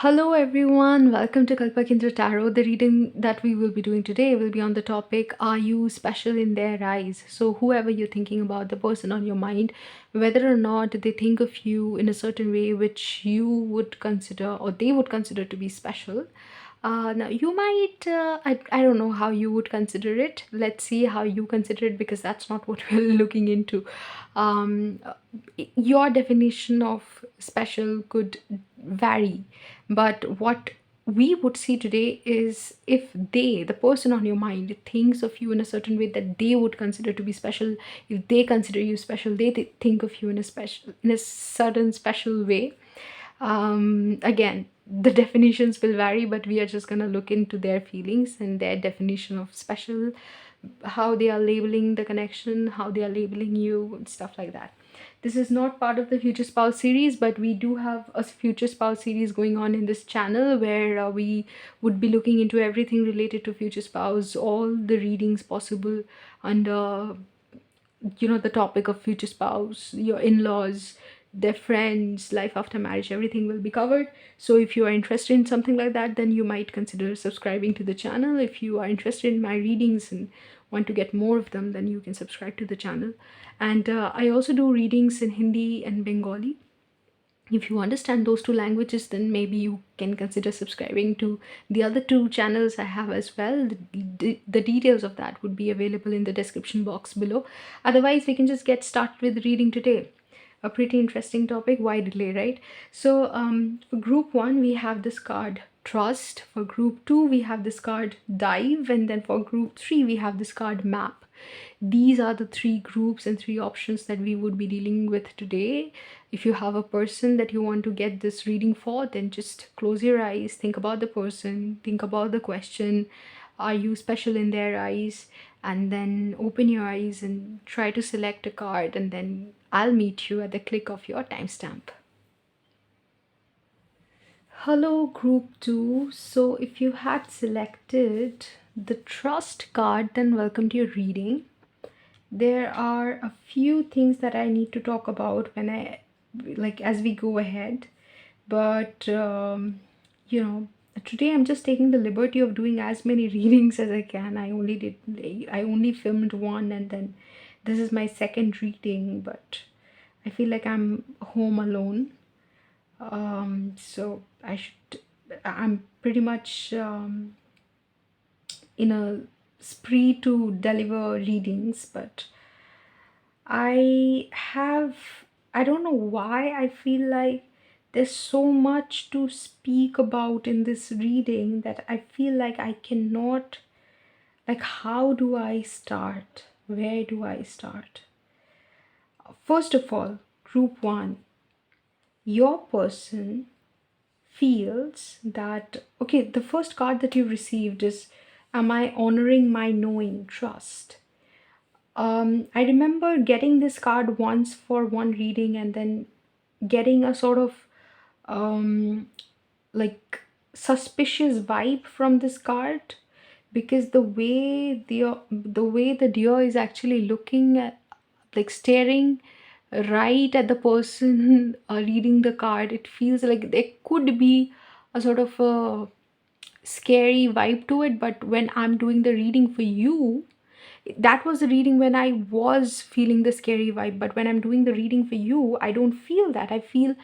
Hello everyone, welcome to Kalpa Kendra Tarot. The reading that we will be doing today will be on the topic, are you special in their eyes? So whoever you're thinking about, the person on your mind, whether or not they think of you in a certain way which you would consider or they would consider to be special. Now you might, I don't know how you would consider it. Let's see how you consider it, because that's not what we're looking into. Um, your definition of special could vary, but what we would see today is, if the person on your mind thinks of you in a certain way that they would consider to be special, if they consider you special, they think of you in a certain special way. Again, the definitions will vary, but we are just going to look into their feelings and their definition of special, how they are labeling the connection, how they are labeling you, and stuff like that. This is not part of the Future Spouse series, but we do have a Future Spouse series going on in this channel where we would be looking into everything related to Future Spouse, all the readings possible under the topic of future spouse, your in-laws, their friends, life after marriage, everything will be covered. So if you are interested in something like that, then you might consider subscribing to the channel. If you are interested in my readings and want to get more of them, then you can subscribe to the channel. And I also do readings in Hindi and Bengali. If you understand those two languages, then maybe you can consider subscribing to the other two channels I have as well. The details of that would be available in the description box below. Otherwise, we can just get started with reading today. A pretty interesting topic. Why delay, right? So for group 1, we have this card Trust. For group 2, we have this card Dive. And then for group 3, we have this card Map. These are the three groups and three options that we would be dealing with today. If you have a person that you want to get this reading for, then just close your eyes, think about the person, think about the question, are you special in their eyes? And then open your eyes and try to select a card, and then I'll meet you at the click of your timestamp. Hello, group 2. So if you had selected the Trust card, then welcome to your reading. There are a few things that I need to talk about as we go ahead, but today I'm just taking the liberty of doing as many readings as I can. I only filmed one, and then this is my second reading, but I feel like I'm home alone. So I'm pretty much in a spree to deliver readings, but I don't know why I feel like there's so much to speak about in this reading that I feel like I cannot, like, how do I start? Where do I start? First of all, group 1, your person feels that, okay, the first card that you received is, am I honoring my knowing trust? I remember getting this card once for one reading, and then getting a sort of um, like suspicious vibe from this card, because the way the deer is actually looking at, like, staring right at the person reading the card, it feels like there could be a sort of a scary vibe to it. But when I'm doing the reading for you, that was the reading when I was feeling the scary vibe, but when I'm doing the reading for you, I don't feel that. I feel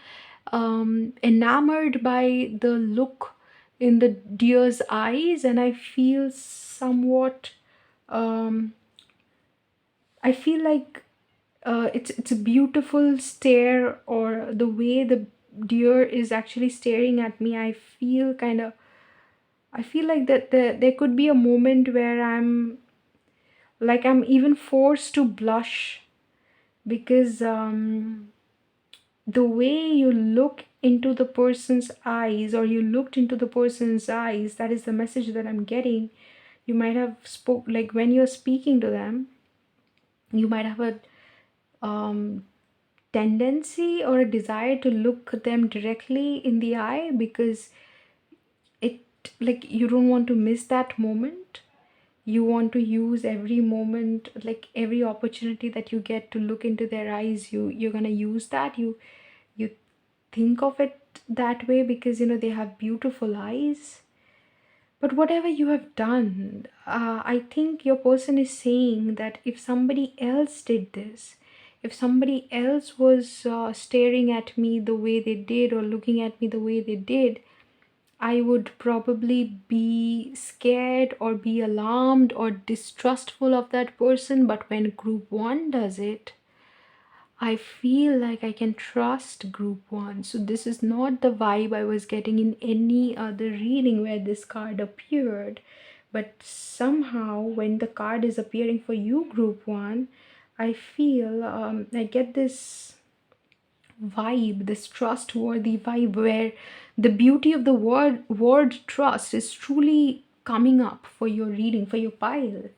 enamored by the look in the deer's eyes, and I feel somewhat I feel like it's a beautiful stare, or the way the deer is actually staring at me. I feel like that there could be a moment where I'm even forced to blush, because the way you look into the person's eyes, or you looked into the person's eyes, that is the message that I'm getting. You might have spoke, like, when you're speaking to them, you might have a tendency or a desire to look them directly in the eye, because it, like, you don't want to miss that moment. You want to use every moment, like every opportunity that you get to look into their eyes, you're gonna use that. You think of it that way because they have beautiful eyes. But whatever you have done, I think your person is saying that if somebody else did this, if somebody else was staring at me the way they did or looking at me the way they did, I would probably be scared or be alarmed or distrustful of that person. But when group one does it, I feel like I can trust group one. So, this is not the vibe I was getting in any other reading where this card appeared. But somehow, when the card is appearing for you, group one, I feel I get this vibe, this trustworthy vibe where the beauty of the word trust is truly coming up for your reading, for your pile.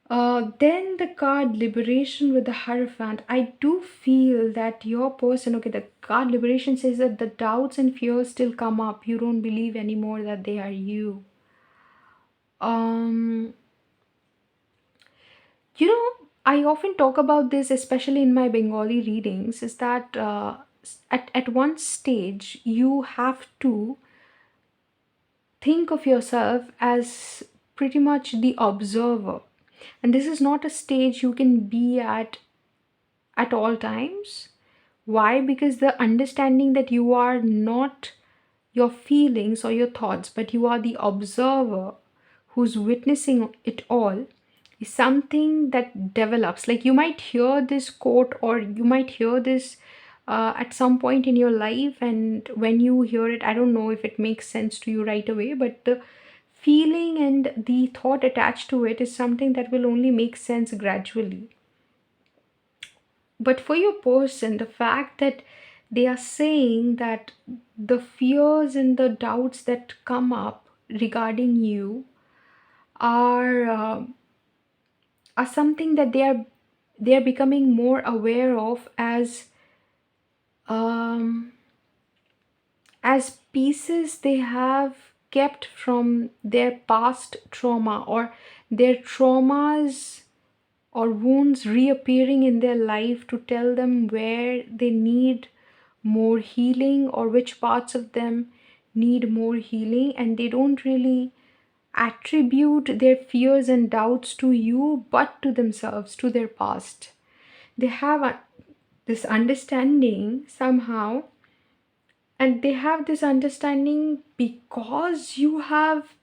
Then the card Liberation with the Hierophant. I do feel that your person, okay, the card Liberation says that the doubts and fears still come up. You don't believe anymore that they are you. Um, I often talk about this, especially in my Bengali readings, is that at one stage you have to think of yourself as pretty much the observer. And this is not a stage you can be at all times. Why? Because the understanding that you are not your feelings or your thoughts, but you are the observer who's witnessing it all is something that develops. Like you might hear this quote or you might hear this at some point in your life, and when you hear it, I don't know if it makes sense to you right away, but the feeling and the thought attached to it is something that will only make sense gradually. But for your person, the fact that they are saying that the fears and the doubts that come up regarding you are are something that they are becoming more aware of um, as pieces they have kept from their past trauma, or their traumas or wounds reappearing in their life to tell them where they need more healing or which parts of them need more healing, and they don't really attribute their fears and doubts to you but to themselves, to their past. They have this understanding somehow, and they have this understanding because you have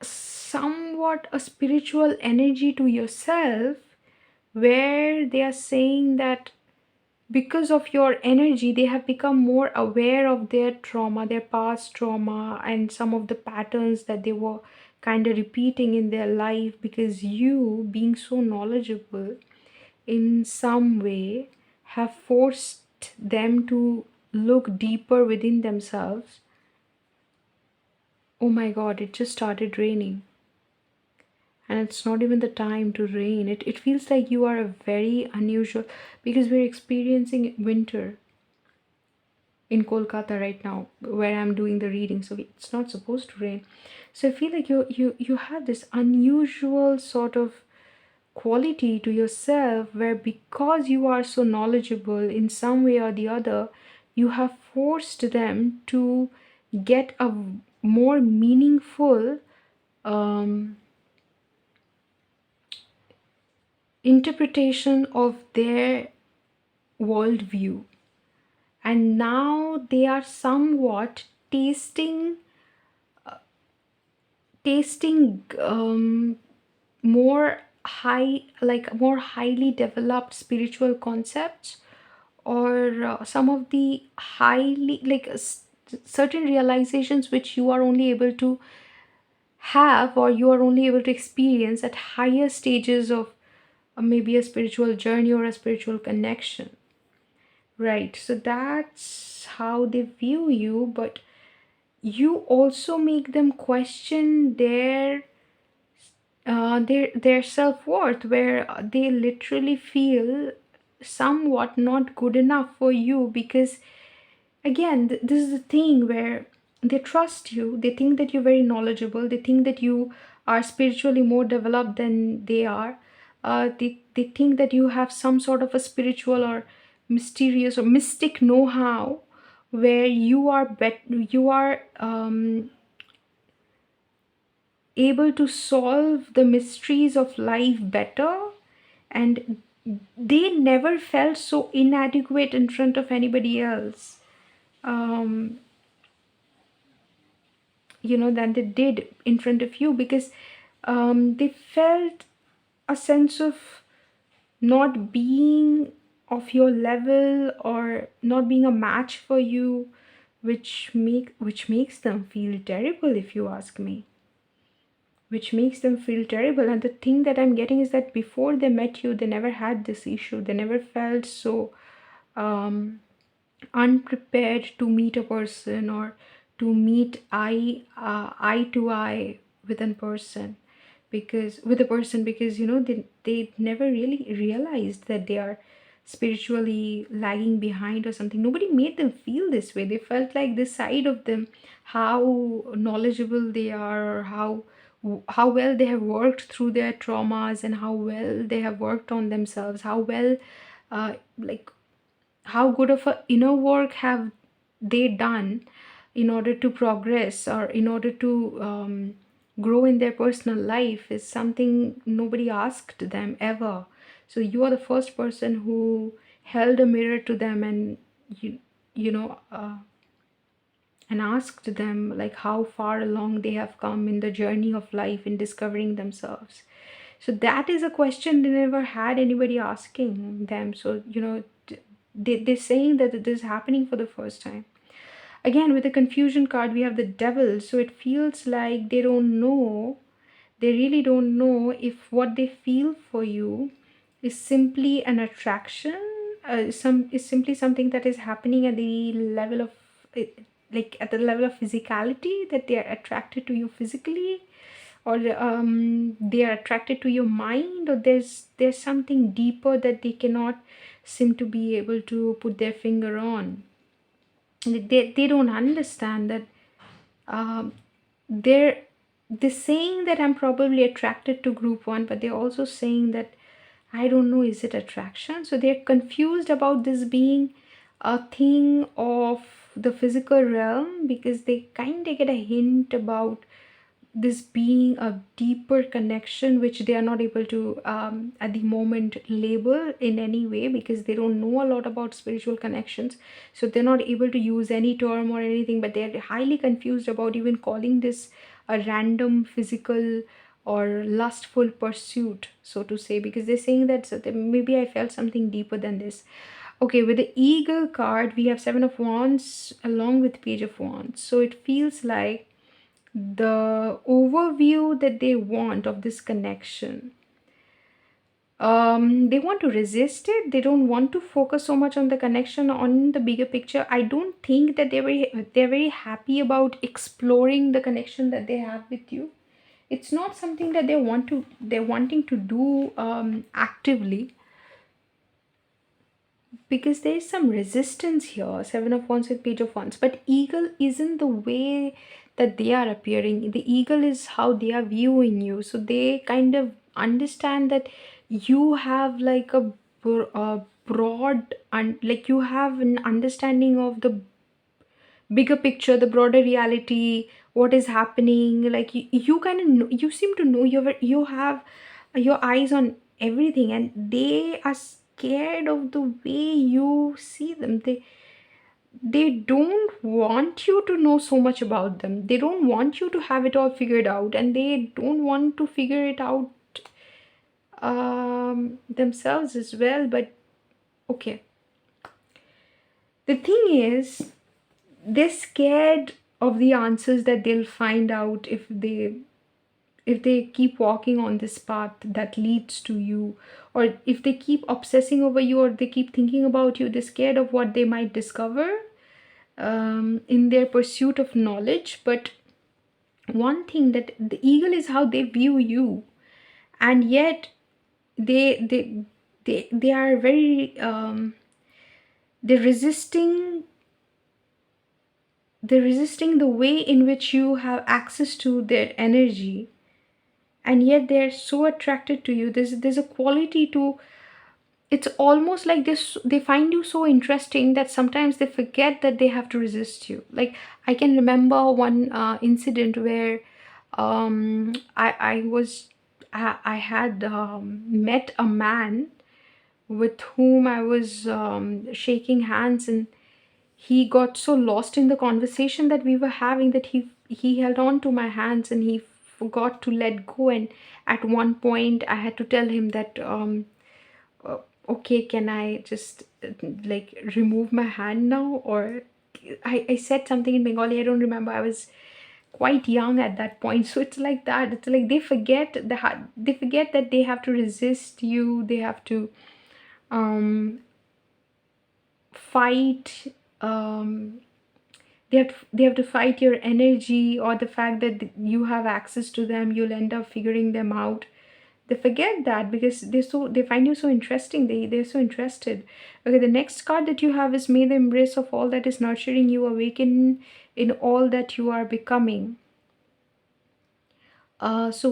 somewhat a spiritual energy to yourself, where they are saying that because of your energy they have become more aware of their trauma, their past trauma, and some of the patterns that they were kind of repeating in their life, because you being so knowledgeable in some way have forced them to look deeper within themselves. Oh my god, it just started raining. And it's not even the time to rain. It feels like you are a very unusual, because we're experiencing winter in Kolkata right now where I'm doing the reading, so it's not supposed to rain. So I feel like you have this unusual sort of quality to yourself where, because you are so knowledgeable in some way or the other, you have forced them to get a more meaningful um, interpretation of their worldview. And now they are somewhat tasting more high, like more highly developed spiritual concepts, or some of the highly like certain realizations which you are only able to have, or you are only able to experience at higher stages of maybe a spiritual journey or a spiritual connection. Right, so that's how they view you, but you also make them question their self-worth, where they literally feel somewhat not good enough for you, because again this is the thing where they trust you, they think that you're very knowledgeable, they think that you are spiritually more developed than they are, they think that you have some sort of a spiritual or mysterious or mystic know-how, where you are able to solve the mysteries of life better, and they never felt so inadequate in front of anybody else, um, than they did in front of you, because they felt a sense of not being of your level or not being a match for you, which makes them feel terrible, if you ask me. Which makes them feel terrible. And the thing that I'm getting is that before they met you, they never had this issue. They never felt so um, unprepared to meet a person, or to meet eye to eye with a person, because they never really realized that they are spiritually lagging behind or something. Nobody made them feel this way. They felt like this side of them, how knowledgeable they are, or how well they have worked through their traumas, and how well they have worked on themselves, how well like how good of a inner work have they done in order to progress, or in order to grow in their personal life, is something nobody asked them ever. So you are the first person who held a mirror to them, and you you know and asked them like how far along they have come in the journey of life in discovering themselves. So that is a question they never had anybody asking them. So they're saying that it is happening for the first time. Again, with the confusion card, we have the devil. So it feels like they don't know, they really don't know if what they feel for you is simply an attraction, some is simply something that is happening at the level of, uh, like at the level of physicality, that they are attracted to you physically, or they are attracted to your mind, or there's something deeper that they cannot seem to be able to put their finger on. They don't understand that um, they're they're saying that I'm probably attracted to group one, but they're also saying that I don't know, is it attraction? So they're confused about this being a thing of the physical realm, because they kind of get a hint about this being a deeper connection, which they are not able to at the moment label in any way, because they don't know a lot about spiritual connections. So they're not able to use any term or anything, but they're highly confused about even calling this a random physical or lustful pursuit, so to say, because they're saying that, so maybe I felt something deeper than this. Okay, with the eagle card, we have Seven of Wands along with Page of Wands. So it feels like the overview that they want of this connection, they want to resist it. They don't want to focus so much on the connection, on the bigger picture. I don't think that they're very happy about exploring the connection that they have with you. It's not something that they're wanting to do actively, because there is some resistance here. Seven of Wands with Page of Wands, but eagle isn't the way that they are appearing. The eagle is how they are viewing you. So they kind of understand that you have like a broad, and like you have an understanding of the bigger picture, the broader reality, what is happening. Like you kind of know, you seem to know, you have your eyes on everything, and they are scared of the way you see them. They don't want you to know so much about them. They don't want you to have it all figured out, and they don't want to figure it out themselves as well. But okay, the thing is, they're scared of the answers that they'll find out if they keep walking on this path that leads to you, or if they keep obsessing over you, or they keep thinking about you. They're scared of what they might discover in their pursuit of knowledge. But one thing, that the eagle is how they view you, and yet they are very they're resisting the way in which you have access to their energy, and yet they're so attracted to you. There's a quality to it's almost like this, they find you so interesting that sometimes they forget that they have to resist you. Like, I can remember one incident where I was I had met a man with whom I was shaking hands, and he got so lost in the conversation that we were having that he held on to my hands and he forgot to let go. And at one point I had to tell him that uh, okay, can I just like remove my hand now? Or I said something in Bengali, I don't remember. I was quite young at that point. So it's like that, it's like they forget they forget that they have to resist you, they have to um fight, they have to fight your energy, or the fact that you have access to them, you'll end up figuring them out. They forget that because they find you so interesting, they're so interested. Okay, the next card that you have is, may the embrace of all that is nurturing you awaken in all that you are becoming. So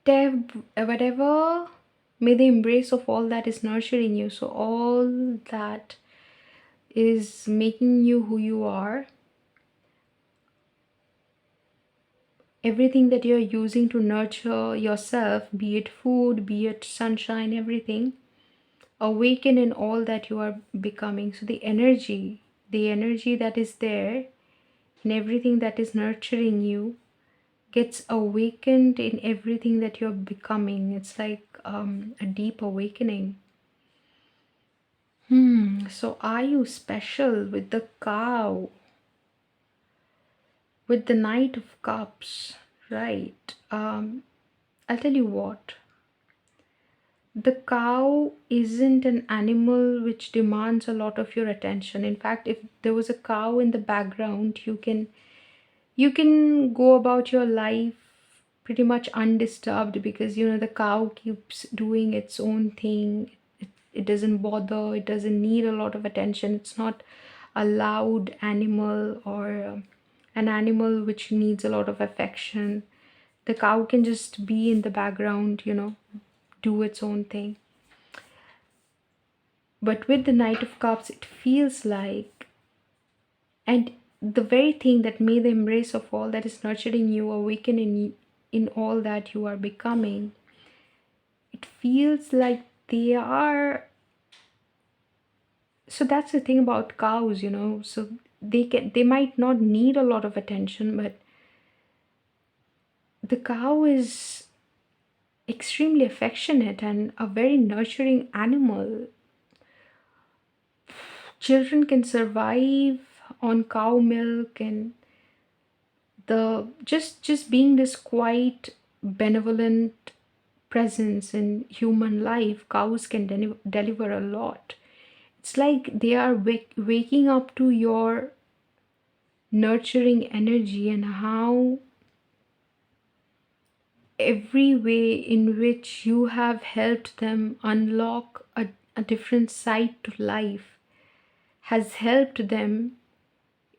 whatever, may the embrace of all that is nurturing you, so all that is making you who you are, everything that you're using to nurture yourself, be it food, be it sunshine, everything, awaken in all that you are becoming. So the energy that is there in everything that is nurturing you gets awakened in everything that you're becoming. It's like a deep awakening. So are you special with the cow, with the Knight of Cups, right? I'll tell you what. The cow isn't an animal which demands a lot of your attention. In fact, if there was a cow in the background, you can go about your life pretty much undisturbed, because the cow keeps doing its own thing. It doesn't bother, it doesn't need a lot of attention. It's not a loud animal, or an animal which needs a lot of affection. The cow can just be in the background, do its own thing. But with the Knight of Cups, it feels like, and the very thing that, may the embrace of all that is nurturing you awaken in all that you are becoming, it feels like they are. So that's the thing about cows, so they might not need a lot of attention, but the cow is extremely affectionate and a very nurturing animal. Children can survive on cow milk, and the just being this quiet benevolent presence in human life, cows can deliver a lot. It's like they are waking up to your nurturing energy, and how every way in which you have helped them unlock a different side to life has helped them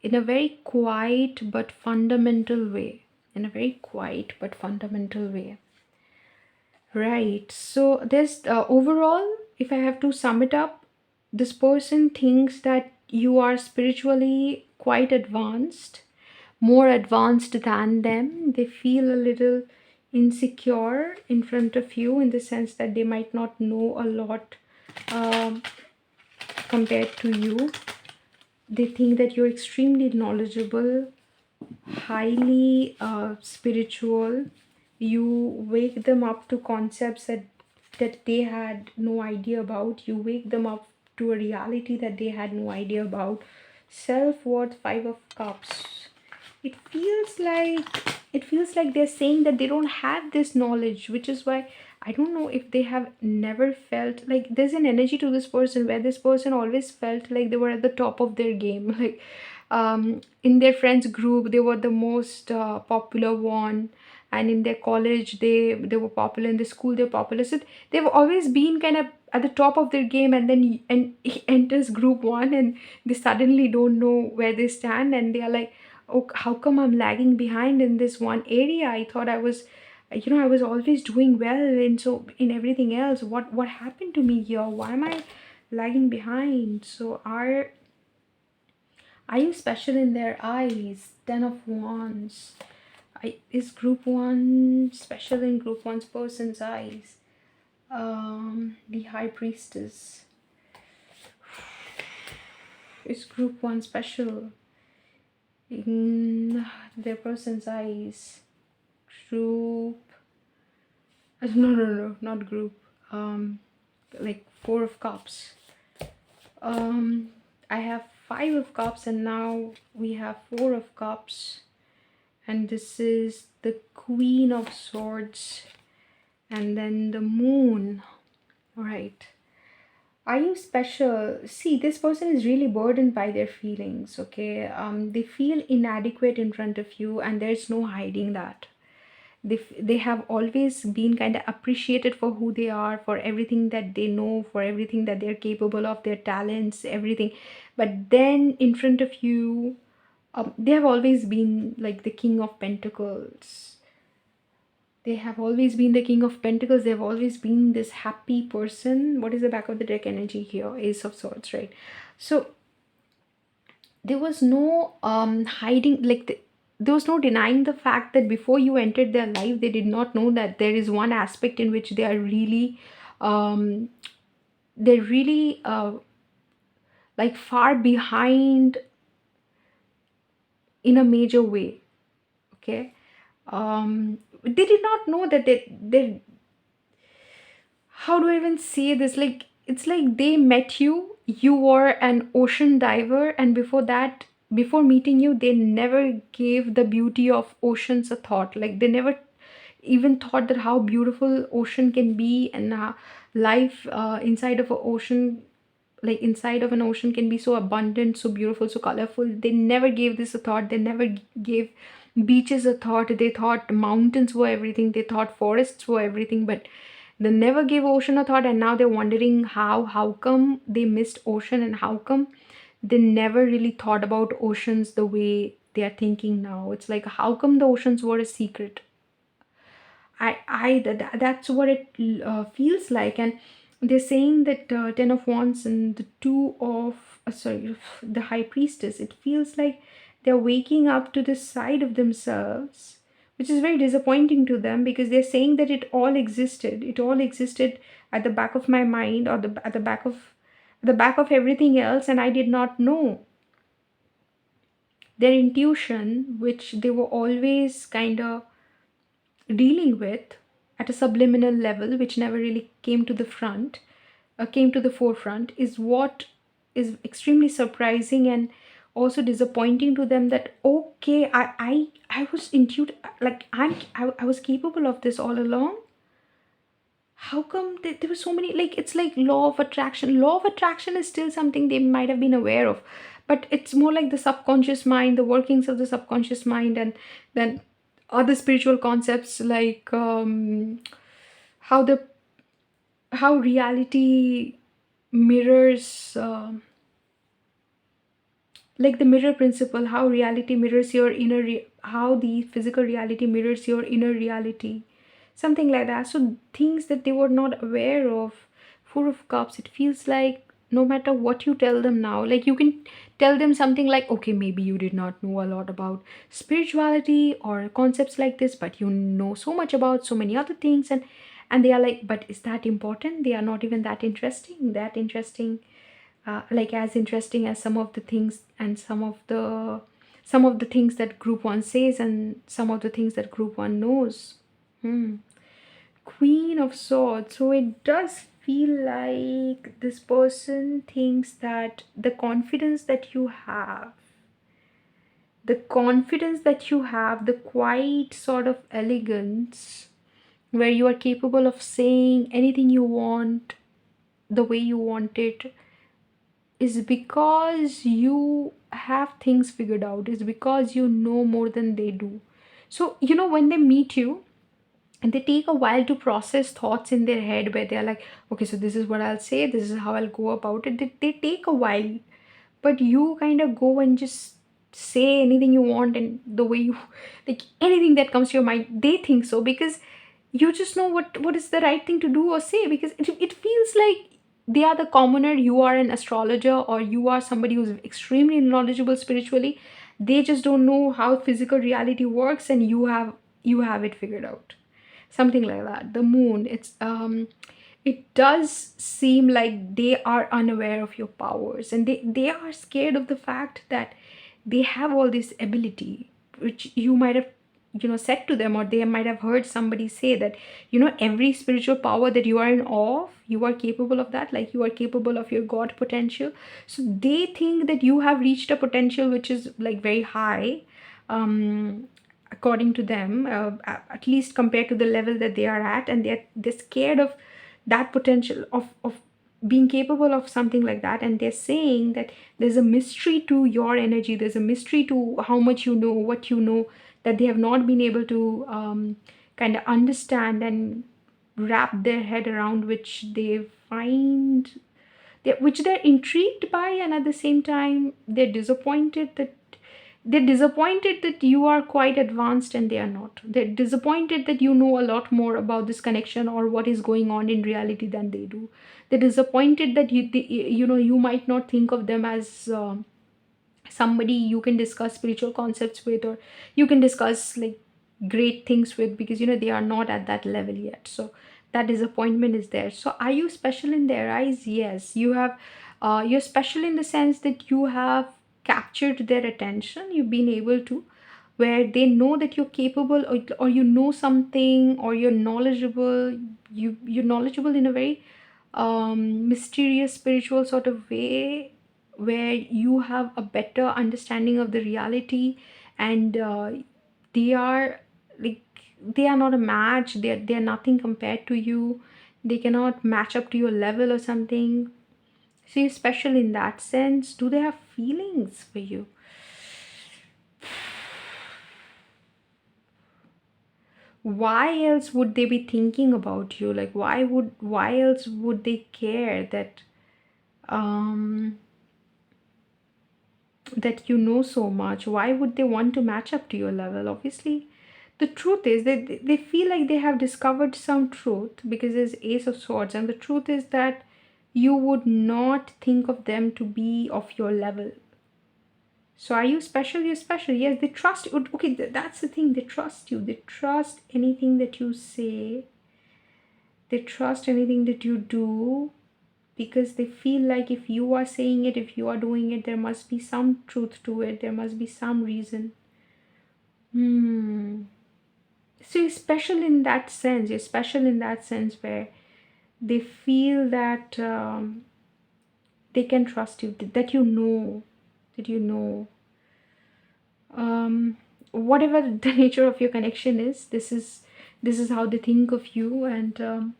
in a very quiet but fundamental way. In a very quiet but fundamental way. Right. So there's overall, if I have to sum it up, this person thinks that you are spiritually quite advanced, more advanced than them. They feel a little insecure in front of you, in the sense that they might not know a lot um, compared to you. They think that you're extremely knowledgeable, highly spiritual. You wake them up to concepts that they had no idea about. You wake them up to a reality that they had no idea about. Self-worth, Five of Cups. It feels like they're saying that they don't have this knowledge, which is why I don't know if they have never felt like, there's an energy to this person where this person always felt like they were at the top of their game. Like, in their friends group, they were the most popular one, and in their college, they were popular. In the school, they're popular. So they've always been kind of at the top of their game, and then and he enters group one, and they suddenly don't know where they stand, and they are like, oh, how come I'm lagging behind in this one area? I thought I was I was always doing well in everything else. What happened to me here? Why am I lagging behind? So are you special in their eyes? 10 of Wands. Is group one special in group one's person's eyes? The High Priestess. Is group one special in their person's eyes? Group. No, not group. Like Four of Cups. Um, I have Five of Cups, and now we have Four of Cups, and this is the Queen of Swords, and then the Moon. All right. Are you special? See, this person is really burdened by their feelings, okay? They feel inadequate in front of you, and there's no hiding that. They have always been kind of appreciated for who they are, for everything that they know, for everything that they're capable of, their talents, everything. But then in front of you, they have always been like the King of Pentacles. They have always been the King of Pentacles. They have always been this happy person. What is the back of the deck energy here? Ace of Swords, right? So there was no hiding, like there was no denying the fact that before you entered their life, they did not know that there is one aspect in which they are really they're really like far behind in a major way. Okay. They did not know that they how do I even say this? Like, it's like they met you, you were an ocean diver, and before that, before meeting you, they never gave the beauty of oceans a thought. Like, they never even thought that how beautiful ocean can be, and life inside of an ocean, like inside of an ocean, can be so abundant, so beautiful, so colorful. They never gave this a thought. They never gave beaches a thought. They thought mountains were everything. They thought forests were everything, but they never gave ocean a thought. And now they're wondering how come they missed ocean, and how come they never really thought about oceans the way they are thinking now. It's like, how come the oceans were a secret? That's what it feels like. And they're saying that 10 of Wands and the two of sorry, the High Priestess, it feels like they're waking up to this side of themselves, which is very disappointing to them, because they're saying that it all existed at the back of my mind, or at the back of everything else, and I did not know. Their intuition, which they were always kind of dealing with at a subliminal level, which never really came to the forefront, is what is extremely surprising and also disappointing to them. That okay, I was intuitive, like I was capable of this all along. How come there were so many, like, it's like law of attraction is still something they might have been aware of, but it's more like the subconscious mind, the workings of the subconscious mind, and then other spiritual concepts, like how the how reality mirrors like the mirror principle, how reality mirrors your how the physical reality mirrors your inner reality, something like that. So things that they were not aware of. Four of Cups, it feels like no matter what you tell them now, like you can tell them something like, okay, maybe you did not know a lot about spirituality or concepts like this, but you know so much about so many other things, and they are like, but is that important? They are not even that interesting, like as interesting as some of the things, and some of the things that group one says, and some of the things that group one knows. Hmm. Queen of Swords. So it does feel like this person thinks that the quiet sort of elegance, where you are capable of saying anything you want the way you want it, is because you have things figured out, is because you know more than they do. So when they meet you, and they take a while to process thoughts in their head, where they're like, okay, so this is what I'll say, this is how I'll go about it. They take a while, but you kind of go and just say anything you want, and the way you like anything that comes to your mind. They think so because you just know what is the right thing to do or say, because it feels like they are the commoner, you are an astrologer, or you are somebody who's extremely knowledgeable spiritually. They just don't know how physical reality works, and you have it figured out. Something like that. The moon, it does seem like they are unaware of your powers, and they are scared of the fact that they have all this ability, which you might have said to them, or they might have heard somebody say that every spiritual power that you are in awe of, you are capable of that, like you are capable of your god potential. So they think that you have reached a potential which is like very high, according to them, at least compared to the level that they are at, and they're scared of that potential of being capable of something like that. And they're saying that there's a mystery to your energy, there's a mystery to how much you know, what you know, that they have not been able to kind of understand and wrap their head around, which they find which they're intrigued by, and at the same time they're disappointed that you are quite advanced and they are not. They're disappointed that you know a lot more about this connection or what is going on in reality than they do. They're disappointed that you might not think of them as somebody you can discuss spiritual concepts with, or you can discuss like great things with, because they are not at that level yet. So that disappointment is there. So are you special in their eyes? Yes, you're special in the sense that you have captured their attention. You've been able to, where they know that you're capable, or you know something, or you're knowledgeable. You're knowledgeable in a very mysterious spiritual sort of way, where you have a better understanding of the reality. And they are like, they are not a match, they're nothing compared to you. They cannot match up to your level or something. So you're special in that sense. Do they have feelings for you? Why else would they be thinking about you? Like, why else would they care um that you know so much? Why would they want to match up to your level? Obviously, the truth is that they feel like they have discovered some truth, because there's Ace of Swords, and the truth is that you would not think of them to be of your level. So are you special? You're special. Yes, they trust you. Okay, that's the thing. They trust you. They trust anything that you say. They trust anything that you do, because they feel like if you are saying it, if you are doing it, there must be some truth to it. There must be some reason. Hmm. So you're special in that sense. You're special in that sense where they feel that they can trust you, that you know whatever the nature of your connection is. This is how they think of you. And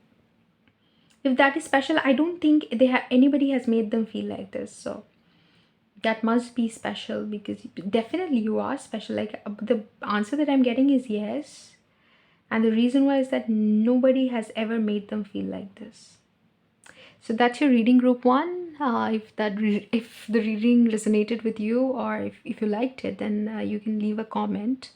if that is special, I don't think anybody has made them feel like this. So that must be special, because definitely you are special. Like, the answer that I'm getting is yes, and the reason why is that nobody has ever made them feel like this. So that's your reading, group one. If the reading resonated with you, or if you liked it, then you can leave a comment.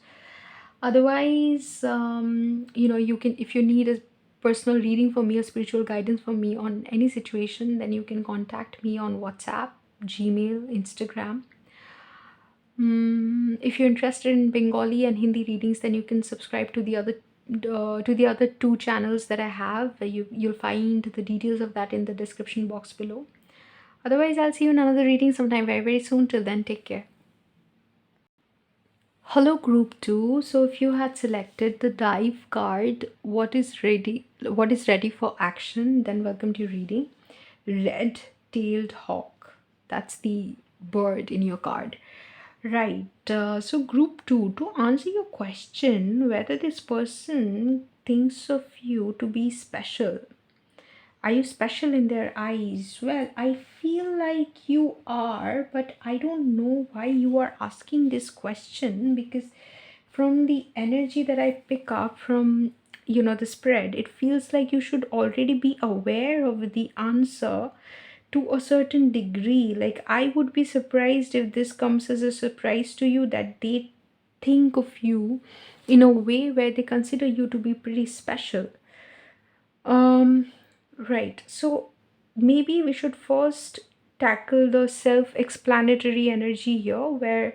Otherwise, you can, if you need a personal reading from me or spiritual guidance from me on any situation, then you can contact me on WhatsApp, Gmail, Instagram. If you're interested in Bengali and Hindi readings, then you can subscribe to the other two channels that I have. You'll find the details of that in the description box below. Otherwise, I'll see you in another reading sometime very, very soon. Till then, take care. Hello, group 2. So if you had selected the dive card, what is ready for action, then welcome to your reading. Red-tailed hawk. That's the bird in your card. Right. So group 2, to answer your question whether this person thinks of you to be special. Are you special in their eyes? Well, I feel like you are, but I don't know why you are asking this question, because from the energy that I pick up from the spread, it feels like you should already be aware of the answer to a certain degree. Like, I would be surprised if this comes as a surprise to you, that they think of you in a way where they consider you to be pretty special. Um, right. So maybe we should first tackle the self-explanatory energy here, where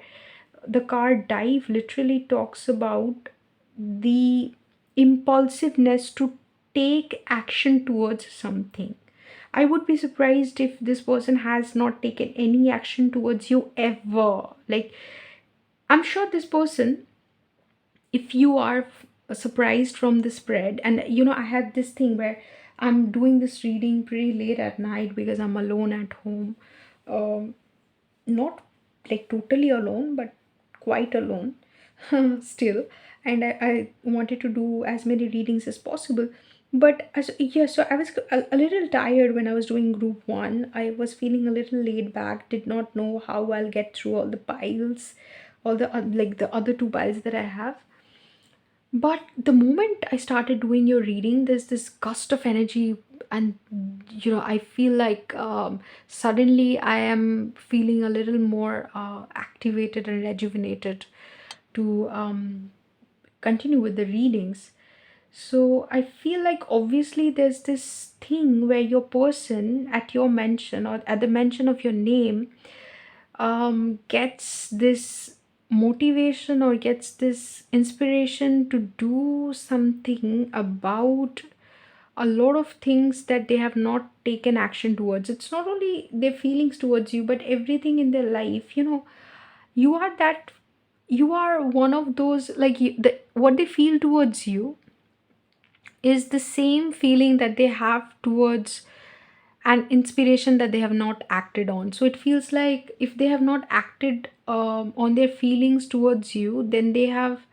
the card dive literally talks about the impulsiveness to take action towards something. I would be surprised if this person has not taken any action towards you ever. Like, I'm sure this person, if you are surprised from the spread, and I had this thing where I'm doing this reading pretty late at night because I'm alone at home. um, Not like totally alone, but quite alone still. And I wanted to do as many readings as possible. But yeah, so I was a little tired when I was doing group one. I was feeling a little laid back, did not know how I'll get through all the piles, all the like the other two piles that I have. But the moment I started doing your reading, there's this gust of energy, and I feel like suddenly I am feeling a little more activated and rejuvenated to continue with the readings. So I feel like obviously there's this thing where your person, at your mention or at the mention of your name, gets this motivation or gets this inspiration to do something about a lot of things that they have not taken action towards. It's not only their feelings towards you, but everything in their life. You are that, you are one of those, like what they feel towards you is the same feeling that they have towards an inspiration that they have not acted on. So it feels like if they have not acted on their feelings towards you, then they have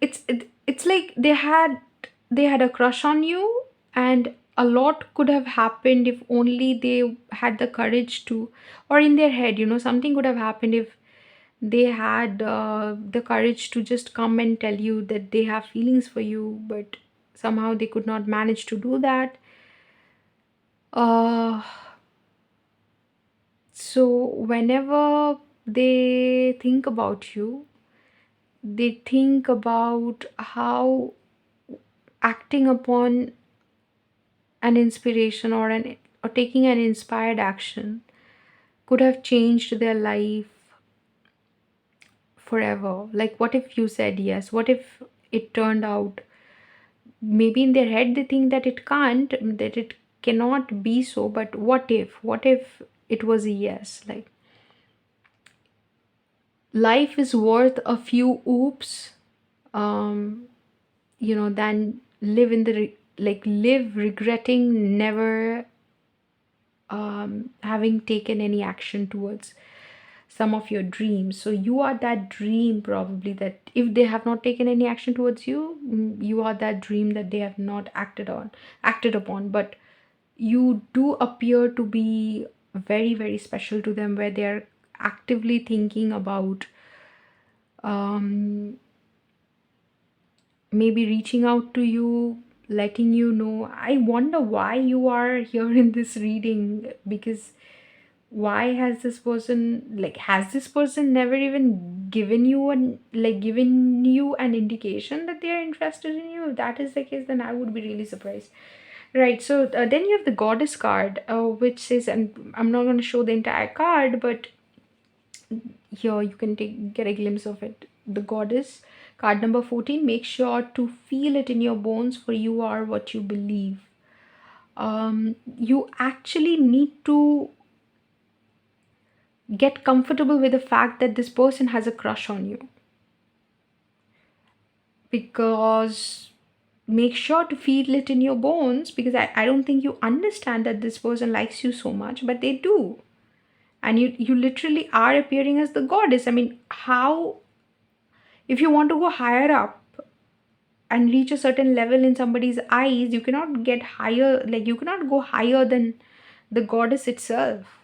it's like they had a crush on you, and a lot could have happened if only they had the courage to, or in their head, something could have happened if they had the courage to just come and tell you that they have feelings for you, but somehow they could not manage to do that. uh so whenever they think about you, they think about how acting upon an inspiration or taking an inspired action could have changed their life forever. Like, what if you said yes? What if it turned out, maybe in their head they think that it can't, that it cannot be so, but what if it was a yes? Like, life is worth a few oops, um than live in the live regretting never having taken any action towards some of your dreams. So you are that dream, probably, that if they have not taken any action towards you, you are that dream that they have not acted upon. But you do appear to be very, very special to them, where they are actively thinking about um maybe reaching out to you, letting you know. I wonder why you are here in this reading, because why has this person never even given you an indication that they are interested in you? If that is the case, then I would be really surprised. Right. So then you have the goddess card, which says, and I'm not going to show the entire card, but here you can get a glimpse of it. The goddess card number 14: make sure to feel it in your bones, for you are what you believe. You actually need to get comfortable with the fact that this person has a crush on you, because make sure to feel it in your bones, because I don't think you understand that this person likes you so much, but they do. And you literally are appearing as the goddess. I mean, how, if you want to go higher up and reach a certain level in somebody's eyes, you cannot get higher, like you cannot go higher than the goddess itself.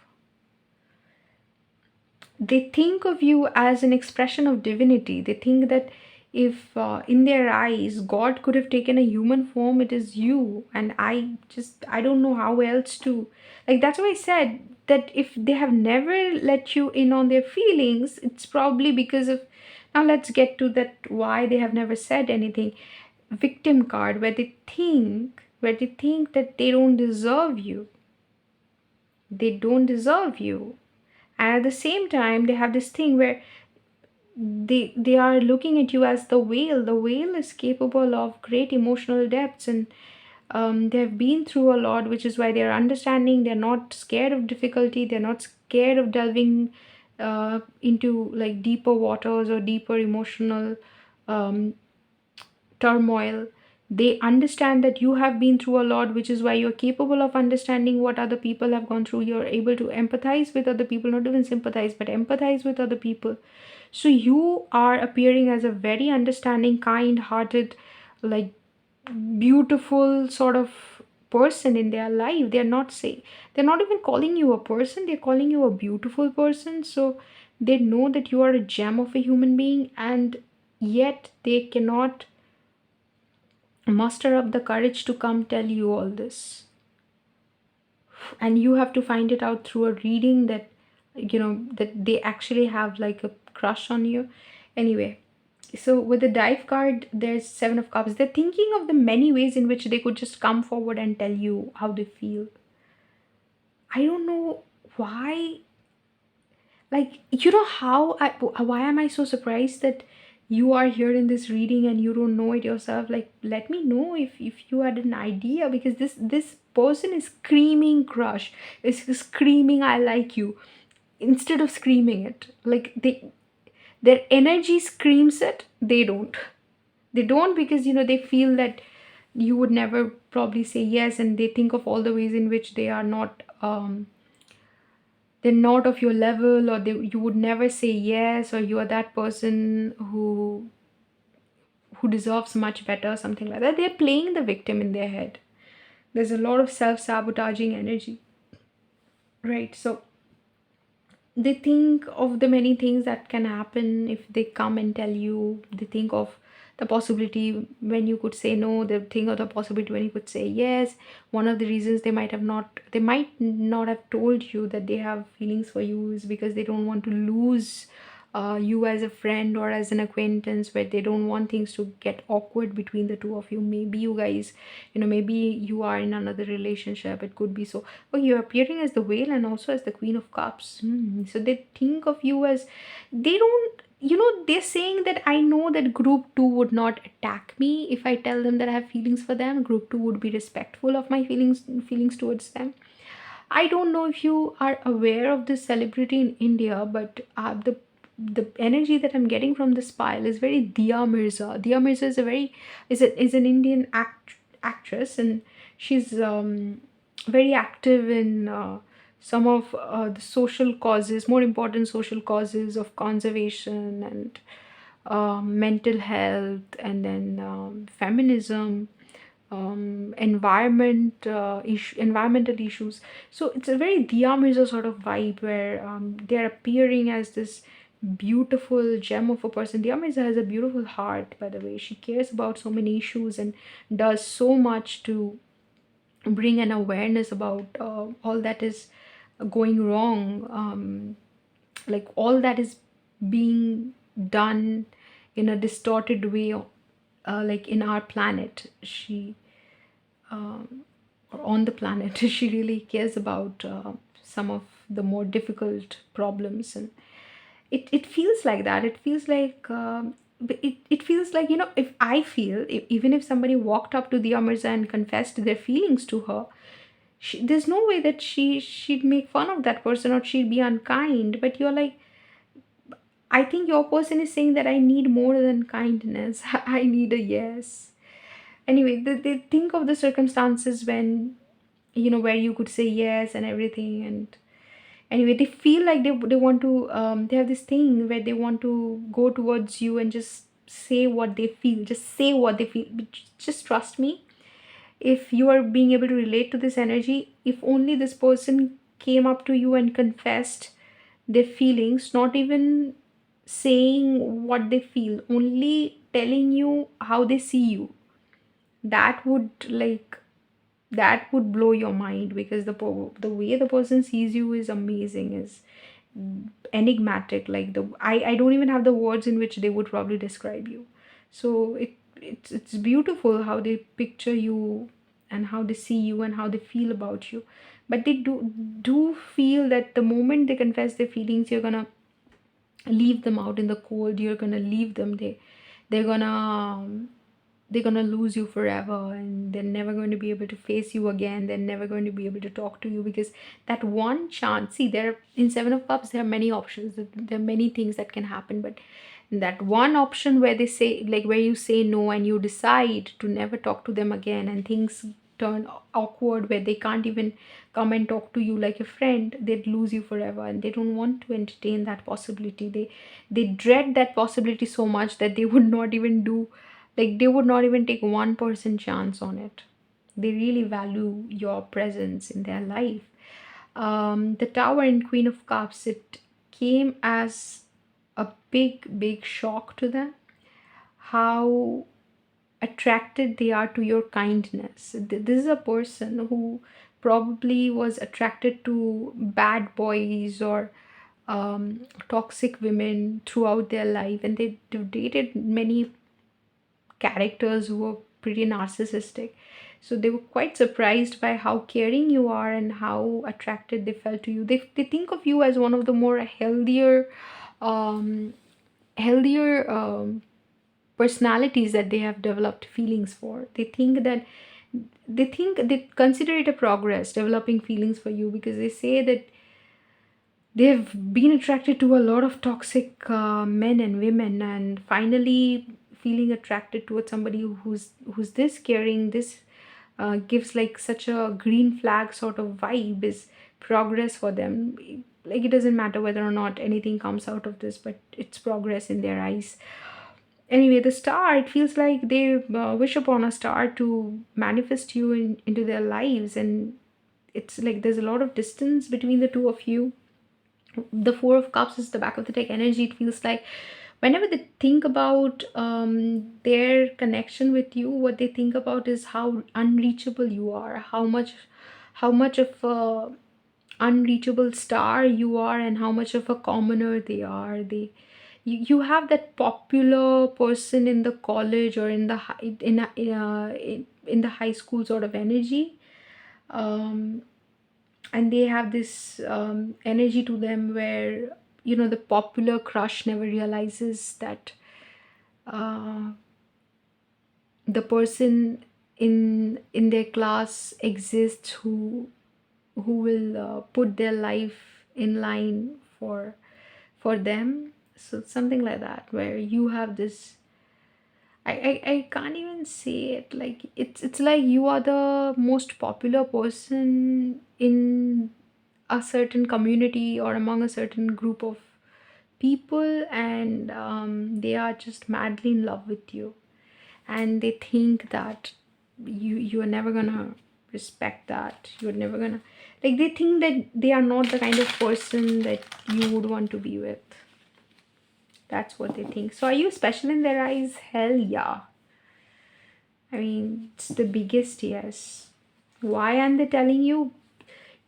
They think of you as an expression of divinity. They think that if in their eyes God could have taken a human form, it is you. And I don't know how else to, like, that's why I said that if they have never let you in on their feelings, it's probably because of, now let's get to that, why they have never said anything. Victim card, where they think that they don't deserve you. They don't deserve you. And at the same time, they have this thing where they are looking at you as the whale. The whale is capable of great emotional depths, and they have been through a lot, which is why they are understanding. They're not scared of difficulty. They're not scared of delving into like deeper waters or deeper emotional um, turmoil. They understand that you have been through a lot, which is why you're capable of understanding what other people have gone through. You're able to empathize with other people, not even sympathize, but empathize with other people. So you are appearing as a very understanding, kind hearted, like beautiful sort of person in their life. They're not even calling you a person, they're calling you a beautiful person. So they know that you are a gem of a human being, and yet they cannot muster up the courage to come tell you all this. And you have to find it out through a reading that, that they actually have like a crush on you. Anyway, so with the dive card, there's Seven of Cups. They're thinking of the many ways in which they could just come forward and tell you how they feel. I don't know why. Like, why am I so surprised that you are here in this reading and you don't know it yourself? Like, let me know if you had an idea, because this person is screaming crush, is screaming I like you, instead of screaming it. Like, their energy screams it. They don't because they feel that you would never probably say yes, and they think of all the ways in which they're not of your level, or you would never say yes, or you are that person who deserves much better, something like that. They're playing the victim in their head. There's a lot of self-sabotaging energy, right? So they think of the many things that can happen if they come and tell you. They think of the possibility when you could say no. They think of the possibility when you could say yes. One of the reasons they might not have told you that they have feelings for you is because they don't want to lose you as a friend or as an acquaintance, where they don't want things to get awkward between the two of you. Maybe you guys, maybe you are in another relationship. It could be so. Oh, you're appearing as the whale and also as the Queen of Cups. So they think of you as, they don't, they're saying that I know that group 2 would not attack me if I tell them that I have feelings for them. Group 2 would be respectful of my feelings towards them. I don't know if you are aware of this celebrity in India, but the energy that I'm getting from this pile is very Dia Mirza. Dia Mirza is an Indian actress, and she's very active in some of the social causes, more important social causes of conservation and mental health, and then feminism, environmental issues. So it's a very Dia Mirza sort of vibe, where they're appearing as this beautiful gem of a person. Dia Mirza has a beautiful heart, by the way. She cares about so many issues and does so much to bring an awareness about all that is going wrong, like all that is being done in a distorted way, like in our planet. Or on the planet, she really cares about some of the more difficult problems. And it feels like that. It feels like it feels like, if I feel, even if somebody walked up to the Mirza and confessed their feelings to her, there's no way that she'd make fun of that person or she'd be unkind. But you're like, I think your person is saying that I need more than kindness. I need a yes. Anyway, they think of the circumstances when, where you could say yes and everything. And anyway, they feel like they want to, they have this thing where they want to go towards you and just say what they feel. Just say what they feel. But just trust me, if you are being able to relate to this energy, if only this person came up to you and confessed their feelings, not even saying what they feel, only telling you how they see you. That would like that would blow your mind, because the way the person sees you is amazing, is enigmatic. Like I don't even have the words in which they would probably describe you. So it's beautiful how they picture you, and how they see you, and how they feel about you. But they do feel that the moment they confess their feelings, you're gonna leave them out in the cold. You're gonna leave them. They're gonna they're gonna lose you forever, and they're never going to be able to face you again. They're never going to be able to talk to you, because that one chance, see, there in Seven of Cups there are many options, there are many things that can happen, but that one option where they say, like, where you say no and you decide to never talk to them again, and things turn awkward where they can't even come and talk to you like a friend, they'd lose you forever, and they don't want to entertain that possibility. They dread that possibility so much that they would not even do, like, they would not even take 1% chance on it. They really value your presence in their life. The Tower and Queen of Cups, it came as a big shock to them, how attracted they are to your kindness. This is a person who probably was attracted to bad boys or toxic women throughout their life, and they've dated many characters who were pretty narcissistic. So they were quite surprised by how caring you are and how attracted they felt to you. They think of you as one of the more um, healthier personalities that they have developed feelings for. They consider it a progress developing feelings for you, because they say that they've been attracted to a lot of toxic men and women, and finally feeling attracted towards somebody who's this caring, this gives like such a green flag sort of vibe, is progress for them. Like, it doesn't matter whether or not anything comes out of this, but it's progress in their eyes. Anyway, the star, it feels like they wish upon a star to manifest you into their lives, and it's like there's a lot of distance between the two of you. The Four of Cups is the back of the deck energy. It feels like whenever they think about their connection with you, what they think about is how unreachable you are, how much of a unreachable star you are, and how much of a commoner they are. You have that popular person in the college or in the in the high school sort of energy. um, and they have this energy to them where, the popular crush never realizes that uh, the person in their class exists, who will put their life in line for them. So something like that, where you have this, I can't even say it, like it's like you are the most popular person in a certain community or among a certain group of people, and they are just madly in love with you, and they think that you are never gonna respect that, you're never gonna, like, they think that they are not the kind of person that you would want to be with. That's what they think. So are you special in their eyes? Hell yeah. I mean, it's the biggest yes. Why aren't they telling you?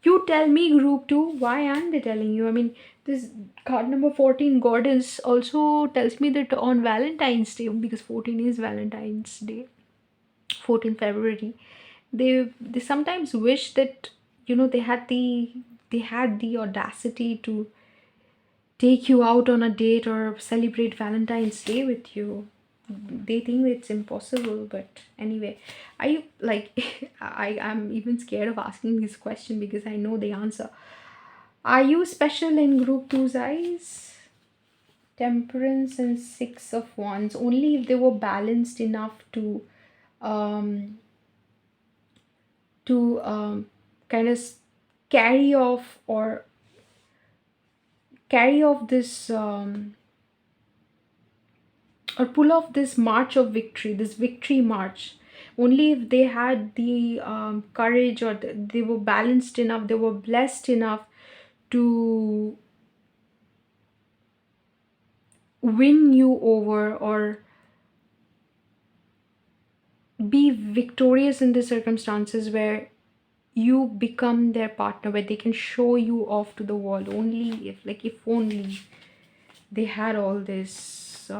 You tell me, group 2, why aren't they telling you? I mean, this card number 14, Goddess, also tells me that on Valentine's Day, because 14 is Valentine's Day, 14 February, they sometimes wish that, they had the audacity to take you out on a date or celebrate Valentine's Day with you. They think it's impossible, but anyway, are you like I am even scared of asking this question because I know the answer. Are you special in group two's eyes? Temperance and Six of Wands. Only if they were balanced enough um to kind of carry off or carry off this or pull off this march of victory, this victory march. Only if they had the courage, or they were balanced enough, they were blessed enough to win you over or be victorious in the circumstances where you become their partner, where they can show you off to the world. Only if, like, if only they had all this,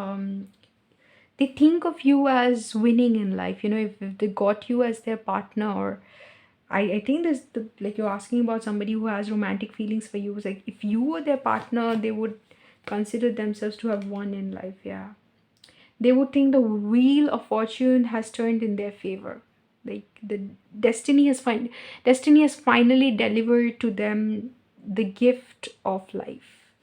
they think of you as winning in life, if they got you as their partner. Or I think this, like, you're asking about somebody who has romantic feelings for you. It's like if you were their partner, they would consider themselves to have won in life. Yeah, they would think the wheel of fortune has turned in their favor. Like the destiny has finally delivered to them the gift of life.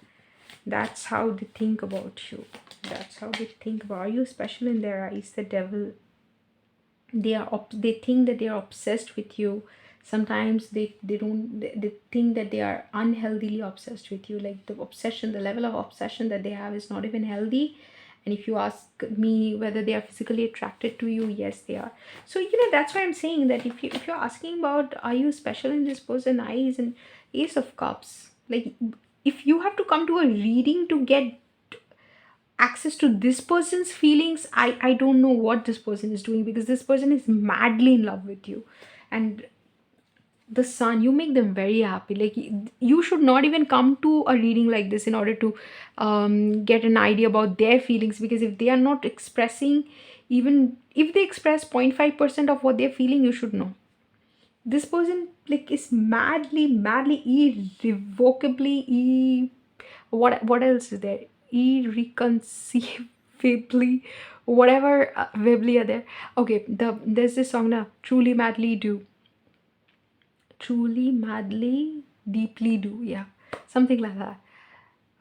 That's how they think about you. That's how they think about, are you special in their eyes? The devil, they think that they are obsessed with you. Sometimes they don't, they think that they are unhealthily obsessed with you. Like the obsession, the level of obsession that they have is not even healthy. And if you ask me whether they are physically attracted to you, yes, they are. So that's why I'm saying that if you're asking about, are you special in this person's eyes, and Ace of Cups, like, if you have to come to a reading to get access to this person's feelings, I don't know what this person is doing, because this person is madly in love with you. And the sun, you make them very happy. Like, you should not even come to a reading like this in order to get an idea about their feelings, because if they are not expressing, even if they express 0.5% of what they're feeling, you should know this person, like, is madly irrevocably what else is there, irreconcilably, whatever wibbly are there. Okay, there's this song now, truly madly deeply do, yeah, something like that.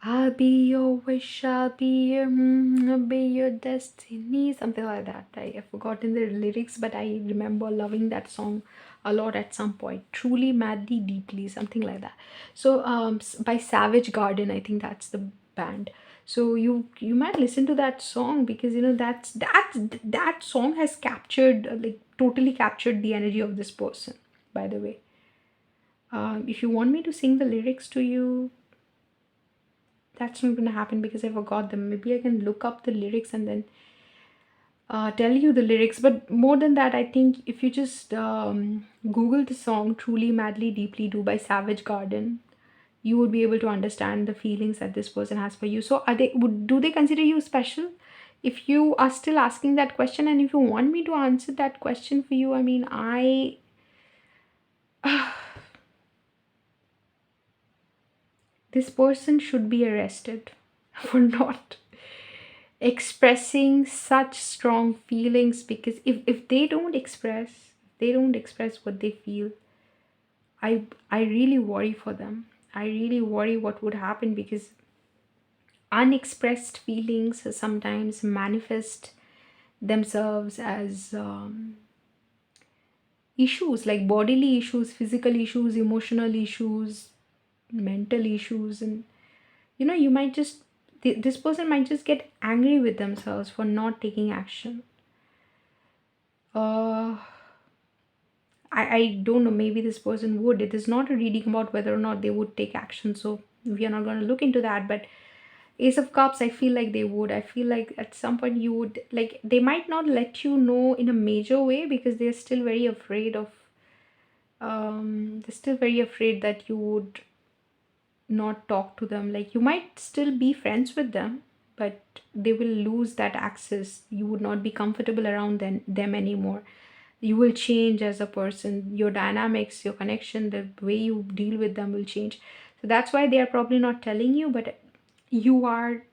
I'll be your wish, I'll be your destiny, something like that. I have forgotten the lyrics, but I remember loving that song a lot at some point. Truly, madly, deeply, something like that. So, by Savage Garden, I think that's the band. So you might listen to that song, because that song has captured, like, totally captured the energy of this person. By the way, if you want me to sing the lyrics to you, that's not gonna happen because I forgot them. Maybe I can look up the lyrics and then tell you the lyrics. But more than that, I think if you just Google the song "Truly, Madly, Deeply Do" by Savage Garden, you would be able to understand the feelings that this person has for you. So, do they consider you special? If you are still asking that question, and if you want me to answer that question for you, I mean, this person should be arrested for not expressing such strong feelings, because if they don't express what they feel, I really worry for them. I really worry what would happen, because unexpressed feelings sometimes manifest themselves as issues, like bodily issues, physical issues, emotional issues, mental issues. And you might just, this person might just get angry with themselves for not taking action. uh I don't know, maybe this person would. It is not a reading about whether or not they would take action, so we are not going to look into that. But Ace of Cups, I feel like they would. I feel like at some point you would, like, they might not let you know in a major way, because they're still very afraid of, they're still very afraid that you would not talk to them. Like, you might still be friends with them, but they will lose that access. You would not be comfortable around them anymore. You will change as a person. Your dynamics, your connection, the way you deal with them will change. So that's why they are probably not telling you, but you are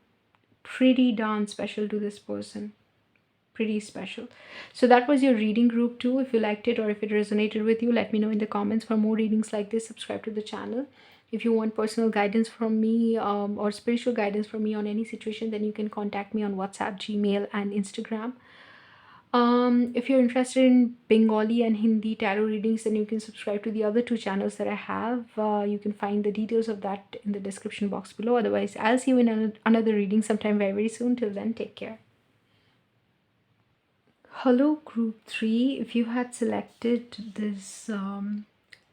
pretty darn special to this person. Pretty special. So that was your reading group 2. If you liked it or if it resonated with you, let me know in the comments. For more readings like this, subscribe to the channel. If you want personal guidance from me, or spiritual guidance from me on any situation, then you can contact me on WhatsApp, Gmail, and Instagram. If you're interested in Bengali and Hindi tarot readings, then you can subscribe to the other 2 channels that I have. You can find the details of that in the description box below. Otherwise, I'll see you in another reading sometime very, very soon. Till then, take care. Hello, group 3. If you had selected this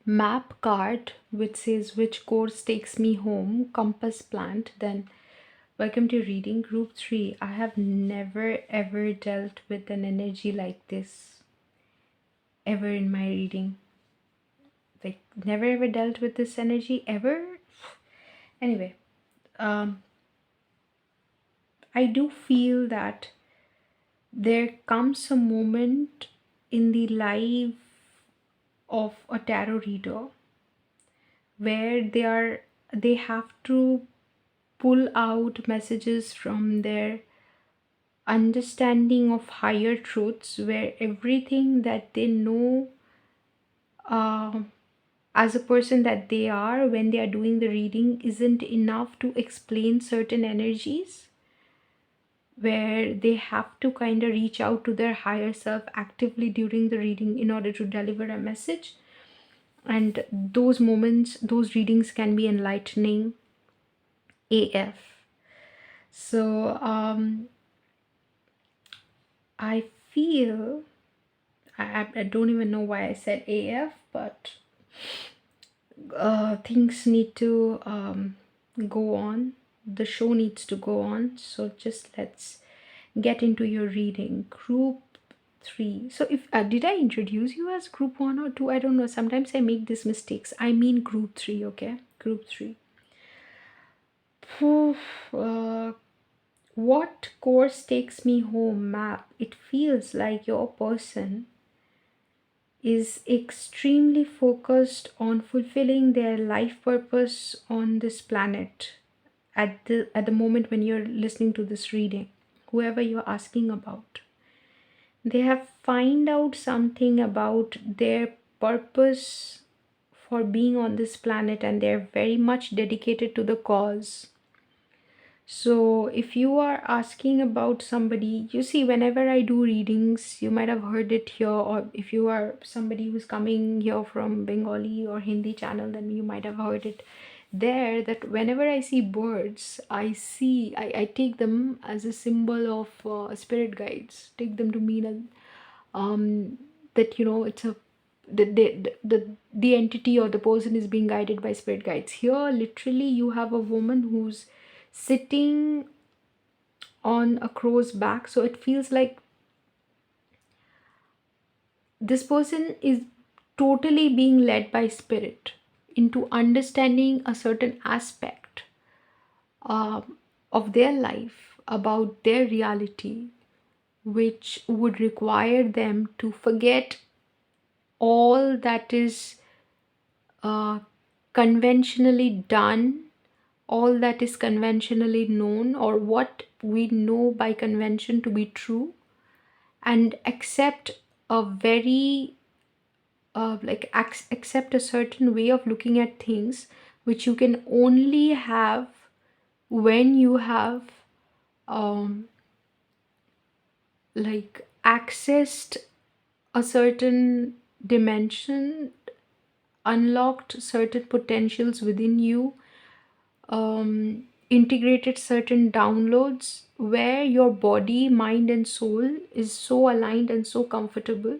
map card which says which course takes me home, compass plant, then Welcome to reading group 3. I have never ever dealt with an energy like this ever in my reading. Like, never ever dealt with this energy ever. Anyway, I do feel that there comes a moment in the life of a tarot reader where they have to pull out messages from their understanding of higher truths, where everything that they know uh, as a person that they are when they are doing the reading isn't enough to explain certain energies, where they have to kind of reach out to their higher self actively during the reading in order to deliver a message. And those moments, those readings can be enlightening AF. So I feel I don't even know why I said AF, but things need to go on. The show needs to go on. So just let's get into your reading. Group 3. So if did I introduce you as group 1 or 2? I don't know. Sometimes I make these mistakes. I mean group 3, okay? Group 3. Phew, what course takes me home map? It feels like your person is extremely focused on fulfilling their life purpose on this planet at the moment when you're listening to this reading, whoever you're asking about. They have find out something about their purpose for being on this planet, and they're very much dedicated to the cause. So if you are asking about somebody, you see, whenever I do readings, you might have heard it here, or if you are somebody who's coming here from Bengali or Hindi channel, then you might have heard it there, that whenever I see birds, I take them as a symbol of spirit guides, take them to mean that, it's a the entity or the person is being guided by spirit guides. Here literally you have a woman who's sitting on a crow's back, so it feels like this person is totally being led by spirit into understanding a certain aspect of their life, about their reality, which would require them to forget all that is uh, conventionally done, all that is conventionally known, or what we know by convention to be true, and accept a very accept a certain way of looking at things, which you can only have when you have um, accessed a certain dimension, unlocked certain potentials within you, integrated certain downloads, where your body, mind, and soul is so aligned and so comfortable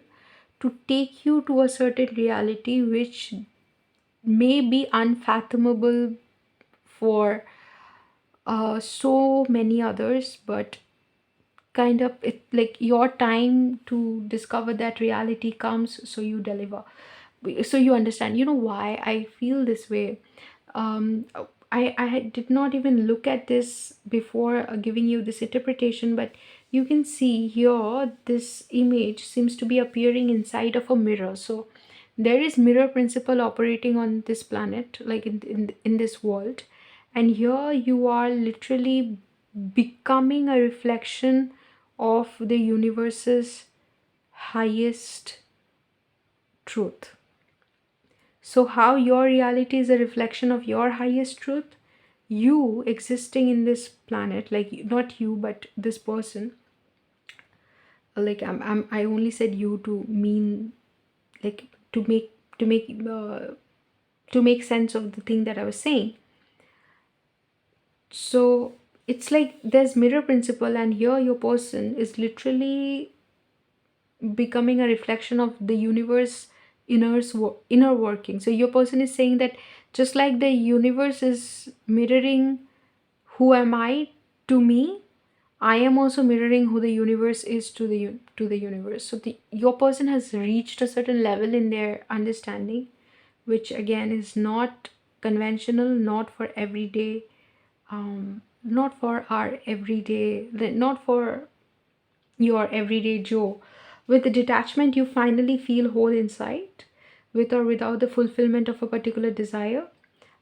to take you to a certain reality which may be unfathomable for so many others, but kind of it like your time to discover that reality comes, so you deliver. So you understand, why I feel this way. um I did not even look at this before giving you this interpretation, but you can see here this image seems to be appearing inside of a mirror. So there is mirror principle operating on this planet, like in this world, and here you are literally becoming a reflection of the universe's highest truth. So, how your reality is a reflection of your highest truth, you existing in this planet, like not you, but this person, I only said you to mean, like, to make to make sense of the thing that I was saying. So it's like there's mirror principle, and here your person is literally becoming a reflection of the universe inner working. So your person is saying that just like the universe is mirroring who am I To me, I am also mirroring who the universe is to to the universe. So your person has reached a certain level in their understanding, which again is not conventional, not for everyday, not for our everyday, not for your everyday Joe. With the detachment, you finally feel whole inside, with or without the fulfillment of a particular desire.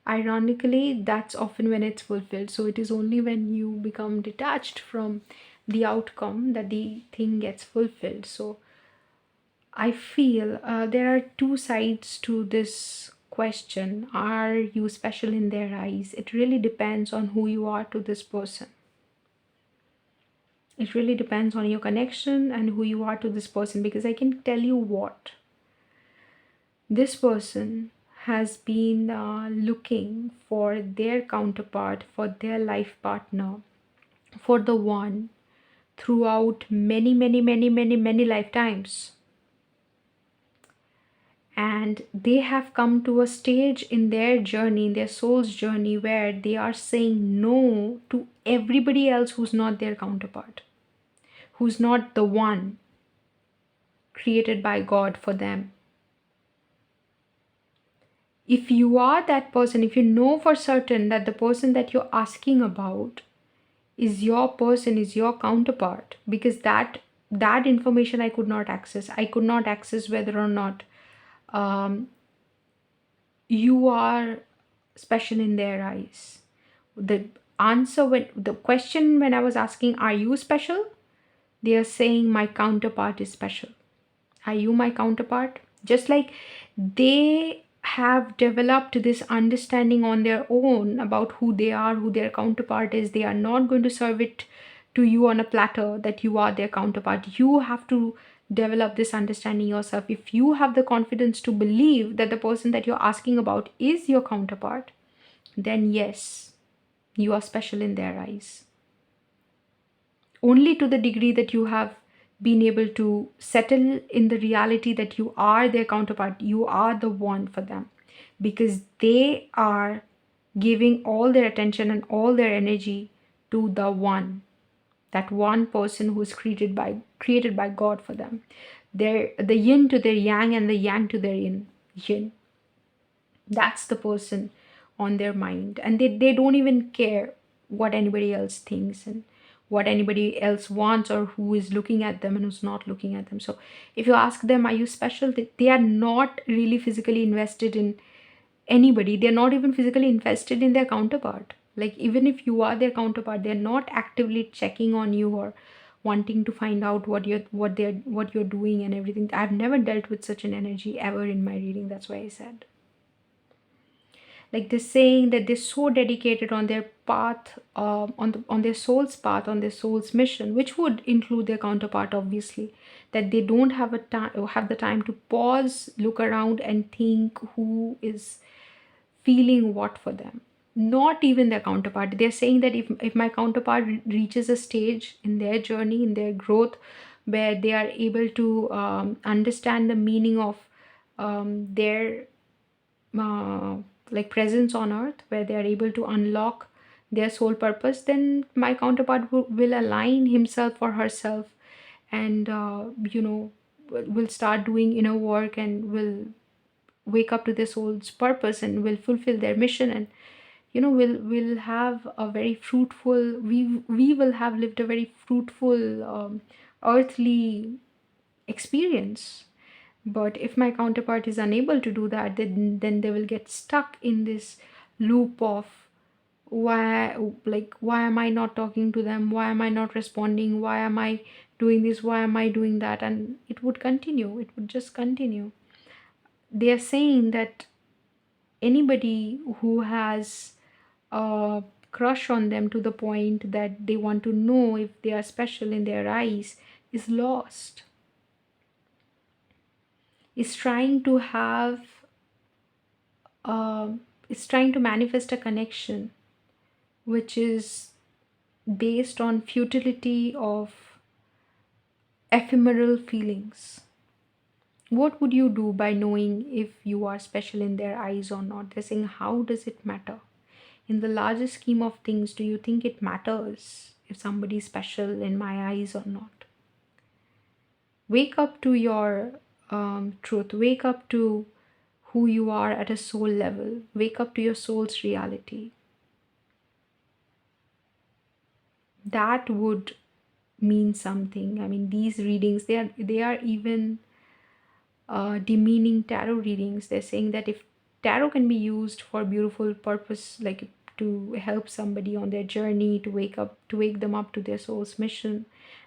Ironically, that's often when it's fulfilled. So it is only when you become detached from the outcome that the thing gets fulfilled. So I feel there are two sides to this question. Are you special in their eyes? It really depends on who you are to this person. It really depends on your connection and who you are to this person, because I can tell you what this person has been looking for their counterpart, for their life partner, for the one throughout many, many, many, many, many lifetimes. And they have come to a stage in their journey, in their soul's journey, where they are saying no to everybody else who's not their counterpart, who's not the one created by God for them. If you are that person, if you know for certain that the person that you're asking about is your person, is your counterpart, because that information I could not access. I could not access whether or not um, you are special in their eyes. The answer, when the question when I was asking, are you special? They are saying my counterpart is special. Are you my counterpart? Just like they have developed this understanding on their own about who they are, who their counterpart is. They are not going to serve it to you on a platter that you are their counterpart. You have to develop this understanding yourself. If you have the confidence to believe that the person that you're asking about is your counterpart, then yes, you are special in their eyes. Only to the degree that you have been able to settle in the reality that you are their counterpart, you are the one for them, because they are giving all their attention and all their energy to the one, that one person who is created by God for them. They're the yin to their yang and the yang to their yin. That's the person on their mind, and they don't even care what anybody else thinks and what anybody else wants, or who is looking at them and who's not looking at them. So if you ask them, are you special, they are not really physically invested in anybody. They're not even physically invested in their counterpart. Like, even if you are their counterpart, they're not actively checking on you or wanting to find out what you're doing and everything. I've never dealt with such an energy ever in my reading. That's why I said, like, they're saying that they're so dedicated on their path, on their soul's path, on their soul's mission, which would include their counterpart, obviously, that they don't have the time to pause, look around, and think who is feeling what for them. Not even their counterpart. They're saying that if my counterpart reaches a stage in their journey, in their growth, where they are able to understand the meaning of their uh, like presence on earth, where they are able to unlock their soul purpose, then my counterpart will align himself or herself, and will start doing inner work, and will wake up to their soul's purpose, and will fulfill their mission, and will have a very fruitful, we will have lived a very fruitful earthly experience. But if my counterpart is unable to do that, then they will get stuck in this loop of why, like, why am I not talking to them, why am I not responding, why am I doing this, why am I doing that, and it would continue, it would just continue. They are saying that anybody who has a crush on them to the point that they want to know if they are special in their eyes is lost, is trying to have uh, is trying to manifest a connection which is based on futility of ephemeral feelings. What would you do by knowing if you are special in their eyes or not? They're saying, how does it matter? In the larger scheme of things, do you think it matters if somebody is special in my eyes or not. Wake up to your truth. Wake up to who you are at a soul level. Wake up to your soul's reality. That would mean something. I mean, these readings, they are even demeaning tarot readings. They're saying that if tarot can be used for beautiful purpose, like to help somebody on their journey, to wake them up to their soul's mission,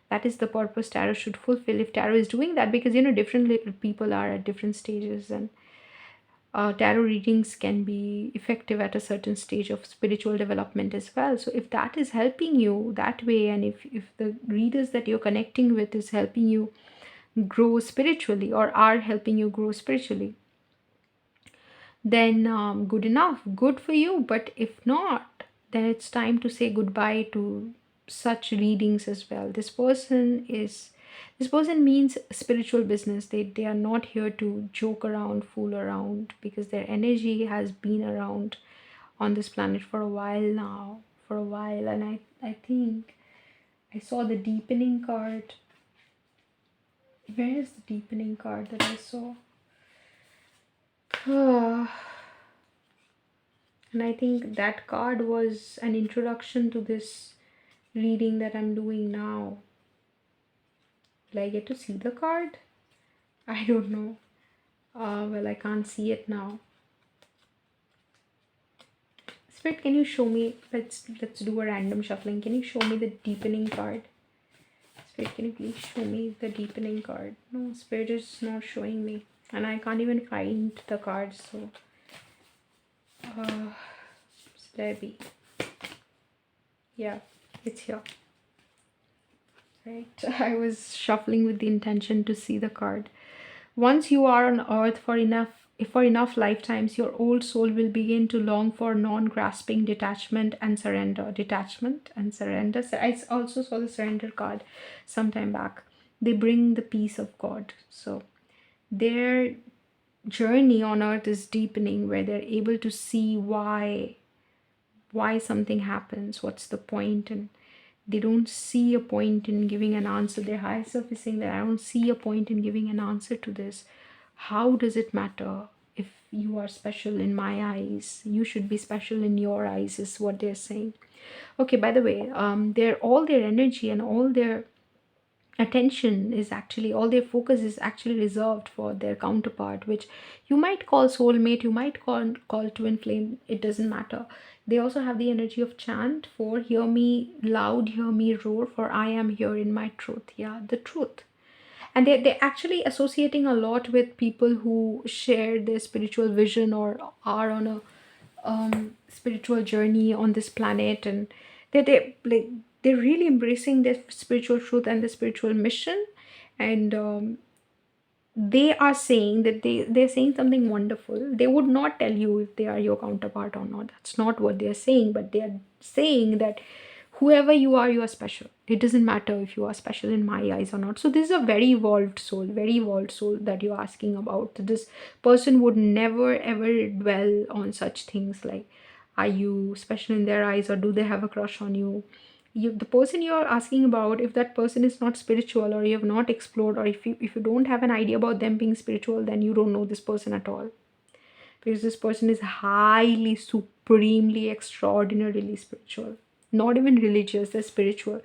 that is the purpose tarot should fulfill. If tarot is doing that, because different people are at different stages, and tarot readings can be effective at a certain stage of spiritual development as well. So if that is helping you that way, and if the readers that you're connecting with is helping you grow spiritually, or are helping you grow spiritually, then good enough, good for you. But if not, then it's time to say goodbye to such readings as well. This person means spiritual business. They are not here to joke around, fool around, because their energy has been around on this planet for a while now, and I think I saw the deepening card. Where is the deepening card that I saw? And I think that card was an introduction to this reading that I'm doing now. Will I get to see the card? I don't know. Well, I can't see it now. Spirit, can you show me? Let's do a random shuffling. Can you show me the deepening card? Spirit, can you please show me the deepening card? No, Spirit is not showing me, and I can't even find the card. So, there be. Yeah, it's here. Right. I was shuffling with the intention to see the card. Once you are on earth for enough lifetimes, your old soul will begin to long for non-grasping detachment and surrender. Detachment and surrender. I also saw the surrender card sometime back. They bring the peace of God. So their journey on earth is deepening, where they're able to see why something happens, what's the point, and they don't see a point in giving an answer. Their higher self is saying that I don't see a point in giving an answer to this. How does it matter if you are special in my eyes? You should be special in your eyes, is what they're saying. Okay, by the way, all their energy and all their attention is actually, all their focus is actually reserved for their counterpart, which you might call soulmate, you might call twin flame, it doesn't matter. They also have the energy of chant for hear me loud, hear me roar, for I am here in my truth. Yeah, the truth. And they're actually associating a lot with people who share their spiritual vision or are on a spiritual journey on this planet, and they're really embracing their spiritual truth and the spiritual mission. And they are saying that they're saying something wonderful. They would not tell you if they are your counterpart or not. That's not what they're saying, but they are saying that whoever you are special. It doesn't matter if you are special in my eyes or not. So this is a very evolved soul that you're asking about. This person would never ever dwell on such things like, are you special in their eyes, or do they have a crush on you? The person you're asking about, if that person is not spiritual, or you have not explored, or if you don't have an idea about them being spiritual, then you don't know this person at all, because this person is highly, supremely, extraordinarily spiritual. Not even religious, they're spiritual.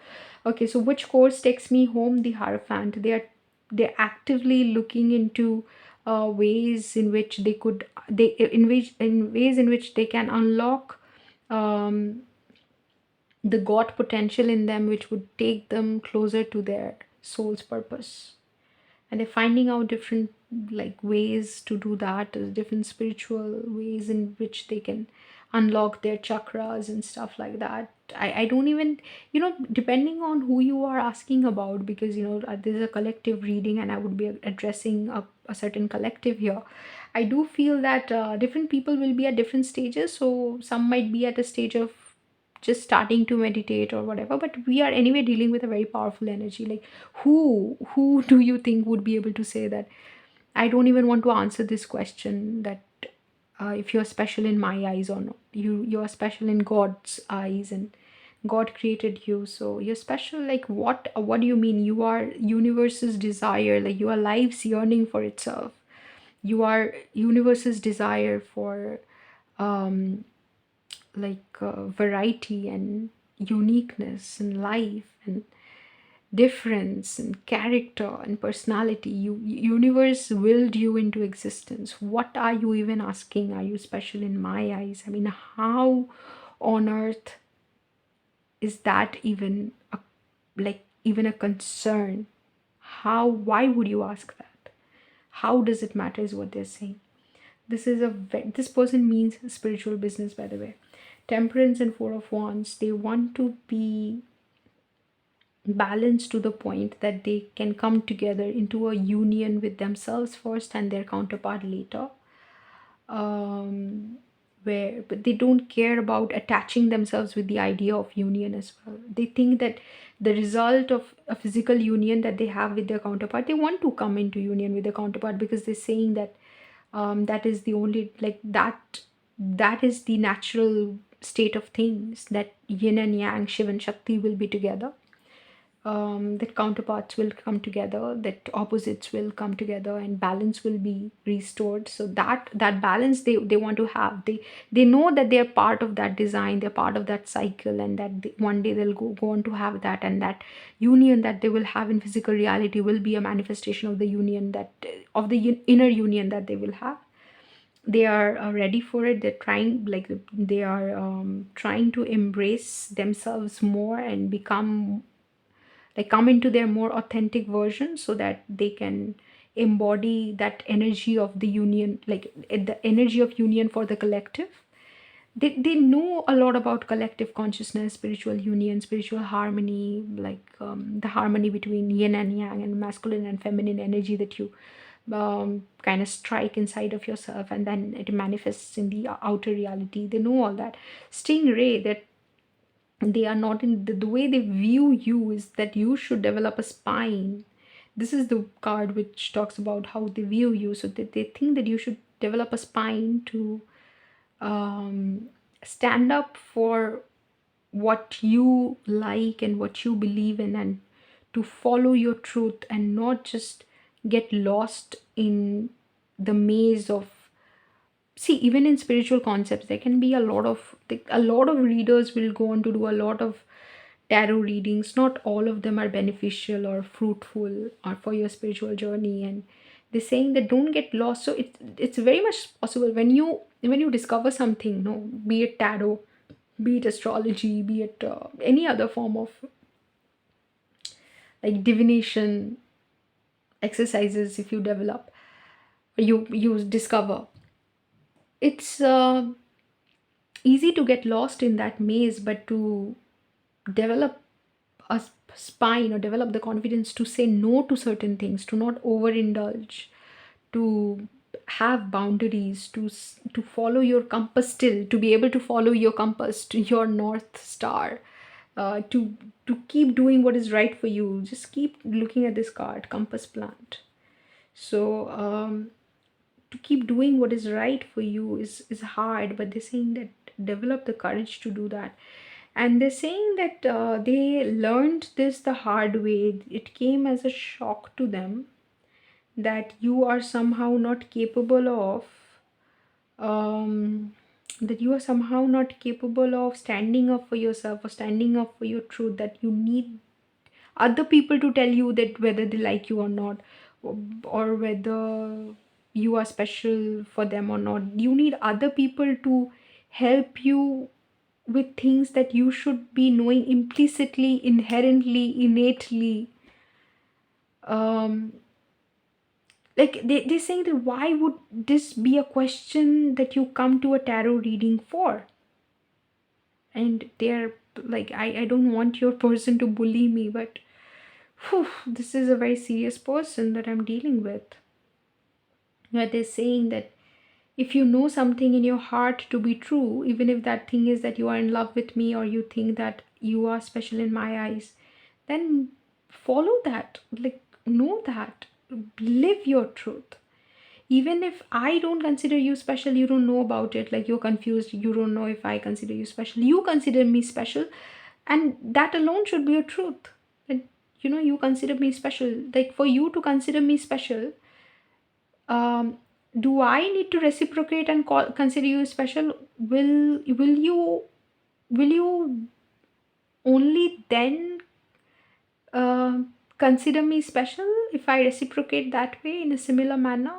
Okay, so which course takes me home? The Hierophant. They're actively looking into ways in which they can unlock um, the God potential in them, which would take them closer to their soul's purpose. And they're finding out different ways to do that, different spiritual ways in which they can unlock their chakras and stuff like that. I don't even, depending on who you are asking about, because this is a collective reading and I would be addressing a certain collective here. I do feel that different people will be at different stages. So some might be at a stage of just starting to meditate or whatever, but we are anyway dealing with a very powerful energy. Like, who do you think would be able to say that I don't even want to answer this question, that if you're special in my eyes or not? You're special in God's eyes, and God created you, so you're special. Like, what do you mean? You are universe's desire. Like, you are life's yearning for itself. You are universe's desire for um variety and uniqueness and life and difference and character and personality. Universe willed you into existence. What are you even asking? Are you special in my eyes? I mean, how on earth is that even even a concern? Why would you ask that? How does it matter is what they're saying. This person means spiritual business, by the way. Temperance and Four of Wands, they want to be balanced to the point that they can come together into a union with themselves first and their counterpart later. um, but they don't care about attaching themselves with the idea of union as well. They think that the result of a physical union that they have with their counterpart, they want to come into union with their counterpart because they're saying that that is the only, like, that is the natural state of things, that yin and yang, Shiv and Shakti will be together, that counterparts will come together, that opposites will come together, and balance will be restored. So that balance they want to have. They know that they are part of that design, they're part of that cycle, and that one day they'll go on to have that, and that union that they will have in physical reality will be a manifestation of the union, that of the inner union that they will have. They are ready for it. They're trying, like, they are trying to embrace themselves more and come into their more authentic version, so that they can embody that energy of the union, like the energy of union for the collective. They know a lot about collective consciousness, spiritual union, spiritual harmony, like the harmony between yin and yang and masculine and feminine energy that you kind of strike inside of yourself, and then it manifests in the outer reality. They know all that. Stingray, that they are not in the way they view you is that you should develop a spine. This is the card which talks about how they view you, so that they think that you should develop a spine to stand up for what you like and what you believe in, and to follow your truth, and not just get lost in the maze of. See, even in spiritual concepts there can be a lot of readers will go on to do a lot of tarot readings. Not all of them are beneficial or fruitful or for your spiritual journey, and they're saying that don't get lost. So it's very much possible when you discover something, no, be it tarot, be it astrology, be it any other form of like divination exercises. If you develop, you discover, it's easy to get lost in that maze, but to develop a spine or develop the confidence to say no to certain things, to not overindulge, to have boundaries, to follow your compass, still to be able to follow your compass to your north star, to keep doing what is right for you. Just keep looking at this card, compass plant. So to keep doing what is right for you is hard, but they're saying that develop the courage to do that. And they're saying that they learned this the hard way. It came as a shock to them that you are somehow not capable of that you are somehow not capable of standing up for yourself or standing up for your truth, that you need other people to tell you that whether they like you or not, or whether you are special for them or not. You need other people to help you with things that you should be knowing implicitly, inherently, innately. um they're saying that why would this be a question that you come to a tarot reading for? And they're like, I don't want your person to bully me, but whew, this is a very serious person that I'm dealing with. Where they're saying that if you know something in your heart to be true, even if that thing is that you are in love with me or you think that you are special in my eyes, then follow that. Like, know that. Live your truth. Even if I don't consider you special, you don't know about it, like you're confused, you don't know if I consider you special, you consider me special, And that alone should be a truth. That, you consider me special. Like, for you to consider me special, um, do I need to reciprocate and consider you special? Will you only then uh, consider me special if I reciprocate that way in a similar manner?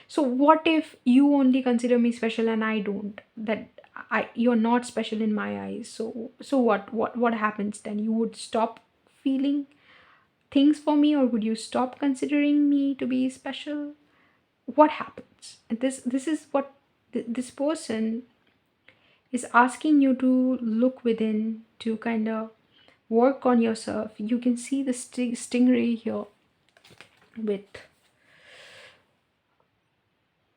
So what if you only consider me special and I don't? That you're not special in my eyes. So what happens then? You would stop feeling things for me, or would you stop considering me to be special? What happens? And this is what this person is asking you to look within, to kind of work on yourself. You can see the stingray here with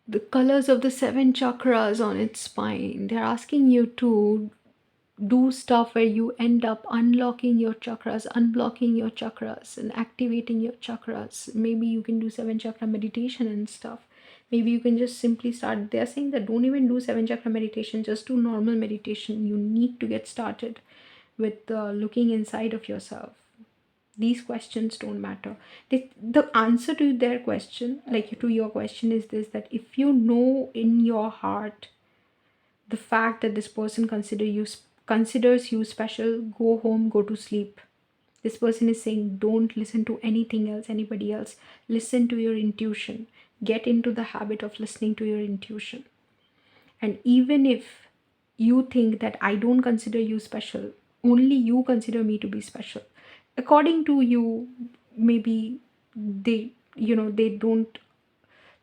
the colors of the seven chakras on its spine. They're asking you to do stuff where you end up unlocking your chakras, unblocking your chakras, and activating your chakras. Maybe you can do seven chakra meditation and stuff. Maybe you can just simply start. They're saying that don't even do seven chakra meditation, just do normal meditation. You need to get started with looking inside of yourself. These questions don't matter. The answer to their question, like to your question, is this: that if you know in your heart the fact that this person considers you special, go home, go to sleep. This person is saying don't listen to anything else, anybody else. Listen to your intuition. Get into the habit of listening to your intuition. And even if you think that I don't consider you special, only you consider me to be special, according to you, maybe they don't,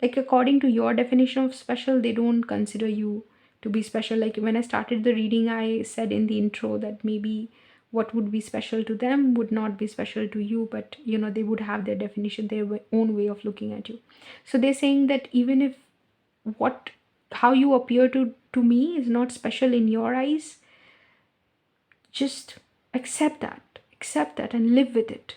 like, according to your definition of special, they don't consider you to be special. Like, when I started the reading, I said in the intro that maybe what would be special to them would not be special to you, but they would have their definition, their own way of looking at you. So they're saying that even if what how you appear to me is not special in your eyes, just accept that and live with it.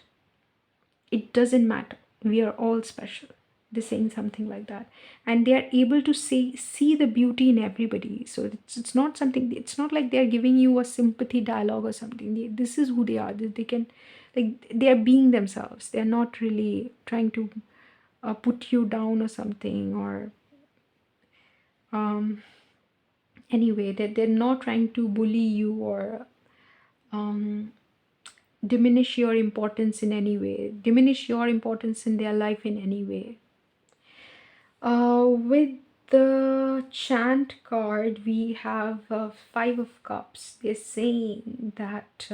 It doesn't matter. We are all special. They're saying something like that. And they are able to see the beauty in everybody. So it's not something, it's not like they're giving you a sympathy dialogue or something. This is who they are. They can, like, they are being themselves. They're not really trying to put you down or something, or anyway, that they're not trying to bully you or diminish your importance in any way, diminish your importance in their life in any way. With the chant card, we have Five of Cups. They're saying that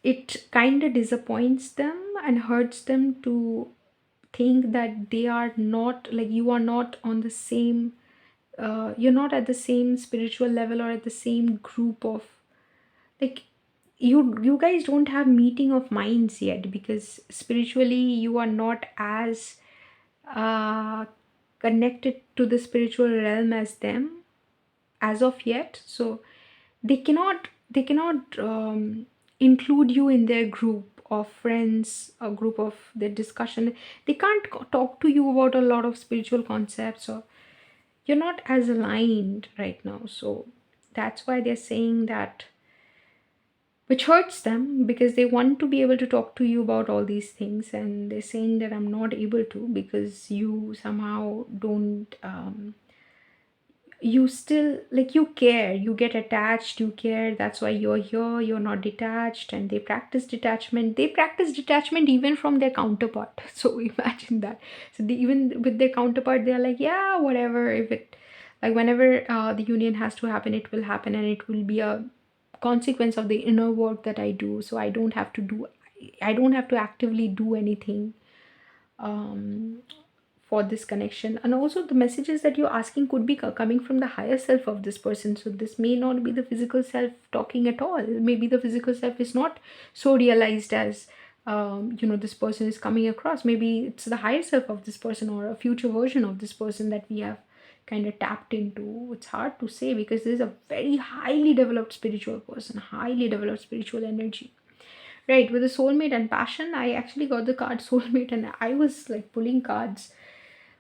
it kind of disappoints them and hurts them to think that they are not, like, you are not on the same, you're not at the same spiritual level or at the same group of, like, you guys don't have meeting of minds yet, because spiritually you are not as uh, connected to the spiritual realm as them as of yet. So they cannot include you in their group of friends, a group of their discussion. They can't talk to you about a lot of spiritual concepts, or you're not as aligned right now. So that's why they're saying that, which hurts them, because they want to be able to talk to you about all these things, and they're saying that I'm not able to, because you somehow don't you still, like, you care, you get attached, you care, that's why you're here, you're not detached. And they practice detachment even from their counterpart. So imagine that. So even with their counterpart, they're like, yeah, whatever, if it, like, whenever the union has to happen, it will happen, and it will be a consequence of the inner work that I do. So I don't have to actively do anything um, for this connection. And also, the messages that you're asking could be coming from the higher self of this person. So this may not be the physical self talking at all. Maybe the physical self is not so realized as this person is coming across. Maybe it's the higher self of this person, or a future version of this person that we have kind of tapped into. It's hard to say, because this is a very highly developed spiritual person, highly developed spiritual energy. Right, with the soulmate and passion, I actually got the card soulmate, and I was like pulling cards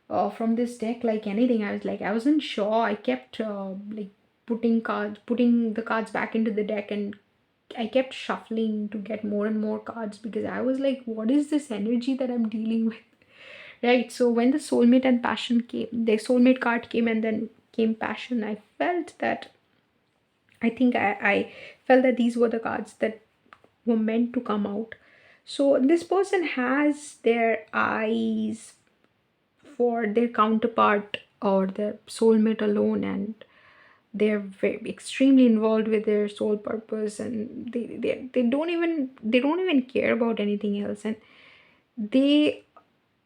from this deck like anything. I wasn't sure. I kept like putting the cards back into the deck, and I kept shuffling to get more and more cards because I was like, what is this energy that I'm dealing with? Right. So when the soulmate and passion came, the soulmate card came and then came passion, I felt that these were the cards that were meant to come out. So this person has their eyes for their counterpart or their soulmate alone, and they're very extremely involved with their soul purpose, and they don't even care about anything else, and they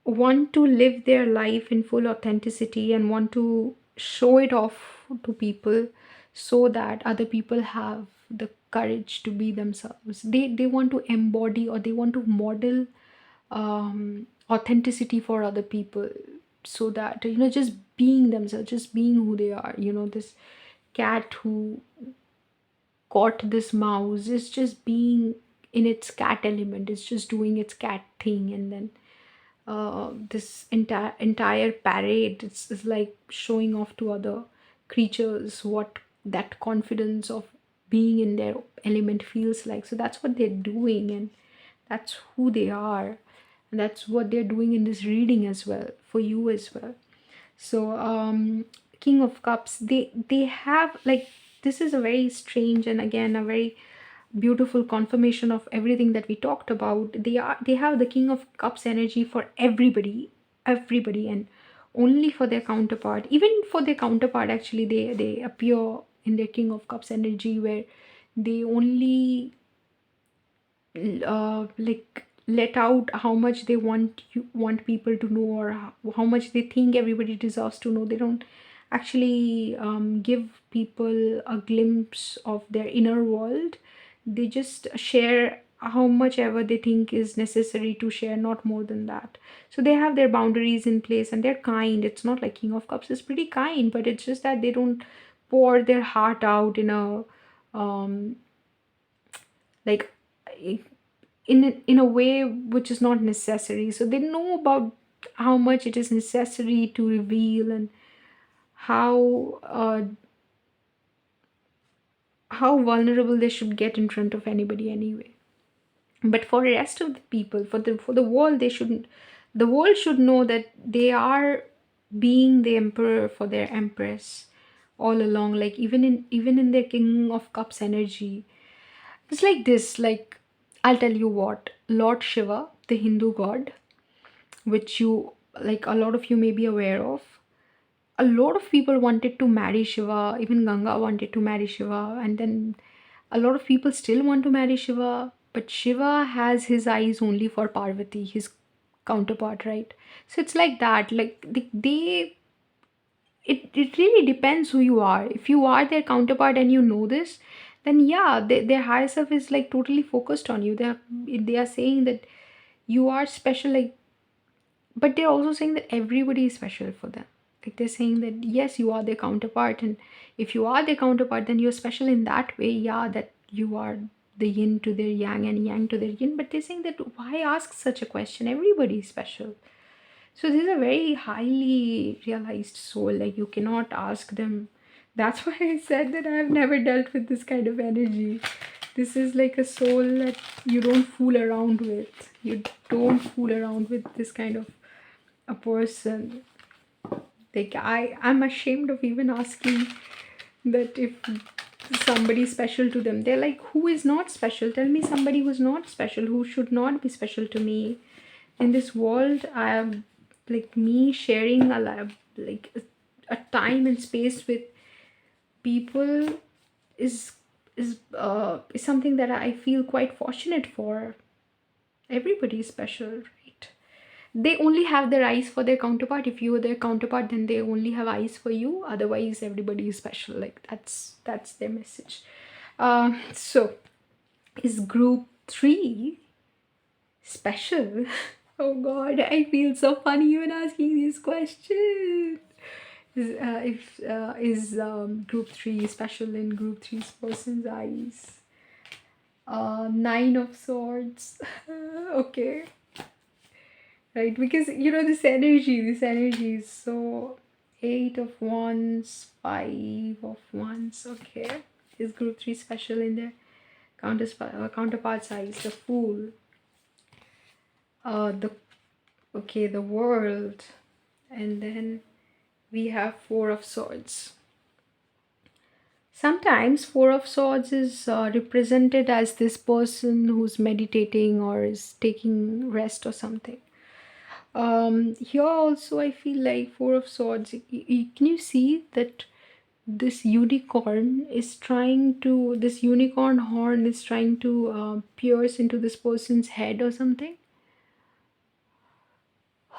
want to live their life in full authenticity and want to show it off to people so that other people have the courage to be themselves. They want to embody, or they want to model authenticity for other people, so that just being themselves, just being who they are. This cat who caught this mouse is just being in its cat element, it's just doing its cat thing, and then this entire parade is like showing off to other creatures what that confidence of being in their element feels like. So that's what they're doing, and that's who they are, and that's what they're doing in this reading as well, for you as well. So King of Cups, they have like, this is a very strange and again a very beautiful confirmation of everything that we talked about. They have the King of Cups energy for everybody, and only for their counterpart. Even for their counterpart, actually, they appear in their King of Cups energy, where they only like let out how much they want people to know, or how much they think everybody deserves to know. They don't actually give people a glimpse of their inner world. They just share how much ever they think is necessary to share, not more than that. So they have their boundaries in place, and they're kind. It's not like King of Cups is pretty kind, but it's just that they don't pour their heart out in a um like in a way which is not necessary. So they know about how much it is necessary to reveal, and how vulnerable they should get in front of anybody anyway. But for the rest of the people, for the world, they shouldn't. The world should know that they are being the emperor for their empress all along. Like even in their King of Cups energy, it's like this. Like, I'll tell you what, Lord Shiva, the Hindu god, which you like a lot of you may be aware of. A lot of people wanted to marry Shiva, even Ganga wanted to marry Shiva, and then a lot of people still want to marry Shiva, but Shiva has his eyes only for Parvati, his counterpart, right? So it's like that. Like it really depends who you are. If you are their counterpart and you know this, then yeah, their higher self is like totally focused on you. They are saying that you are special, like, but they're also saying that everybody is special for them. Like, they're saying that yes, you are their counterpart, and if you are their counterpart, then you're special in that way. Yeah, that you are the yin to their yang and yang to their yin. But they're saying that why ask such a question? Everybody is special. So this is a very highly realized soul. Like, you cannot ask them. That's why I said that I have never dealt with this kind of energy. This is like a soul that you don't fool around with. You don't fool around with this kind of a person. Like, I'm ashamed of even asking that if somebody is special to them. They're like, who is not special? Tell me somebody who's not special, who should not be special to me. In this world, I am like me sharing a lab, like a time and space with people is is something that I feel quite fortunate for. Everybody is special, right? They only have their eyes for their counterpart. If you are their counterpart, then they only have eyes for you. Otherwise, everybody is special. Like, that's their message. So is group 3 special? Oh god, I feel so funny even asking these questions. Is group 3 special in group 3's person's eyes? Nine of Swords. Okay, right? Because this energy is so Eight of Wands, Five of Wands. Okay, is group 3 special in there? Counterpart size, the Fool. The Okay, the World, and then we have Four of Swords. Sometimes Four of Swords is represented as this person who's meditating or is taking rest or something. Here also I feel like Four of Swords. Can you see that this unicorn horn is trying to pierce into this person's head or something?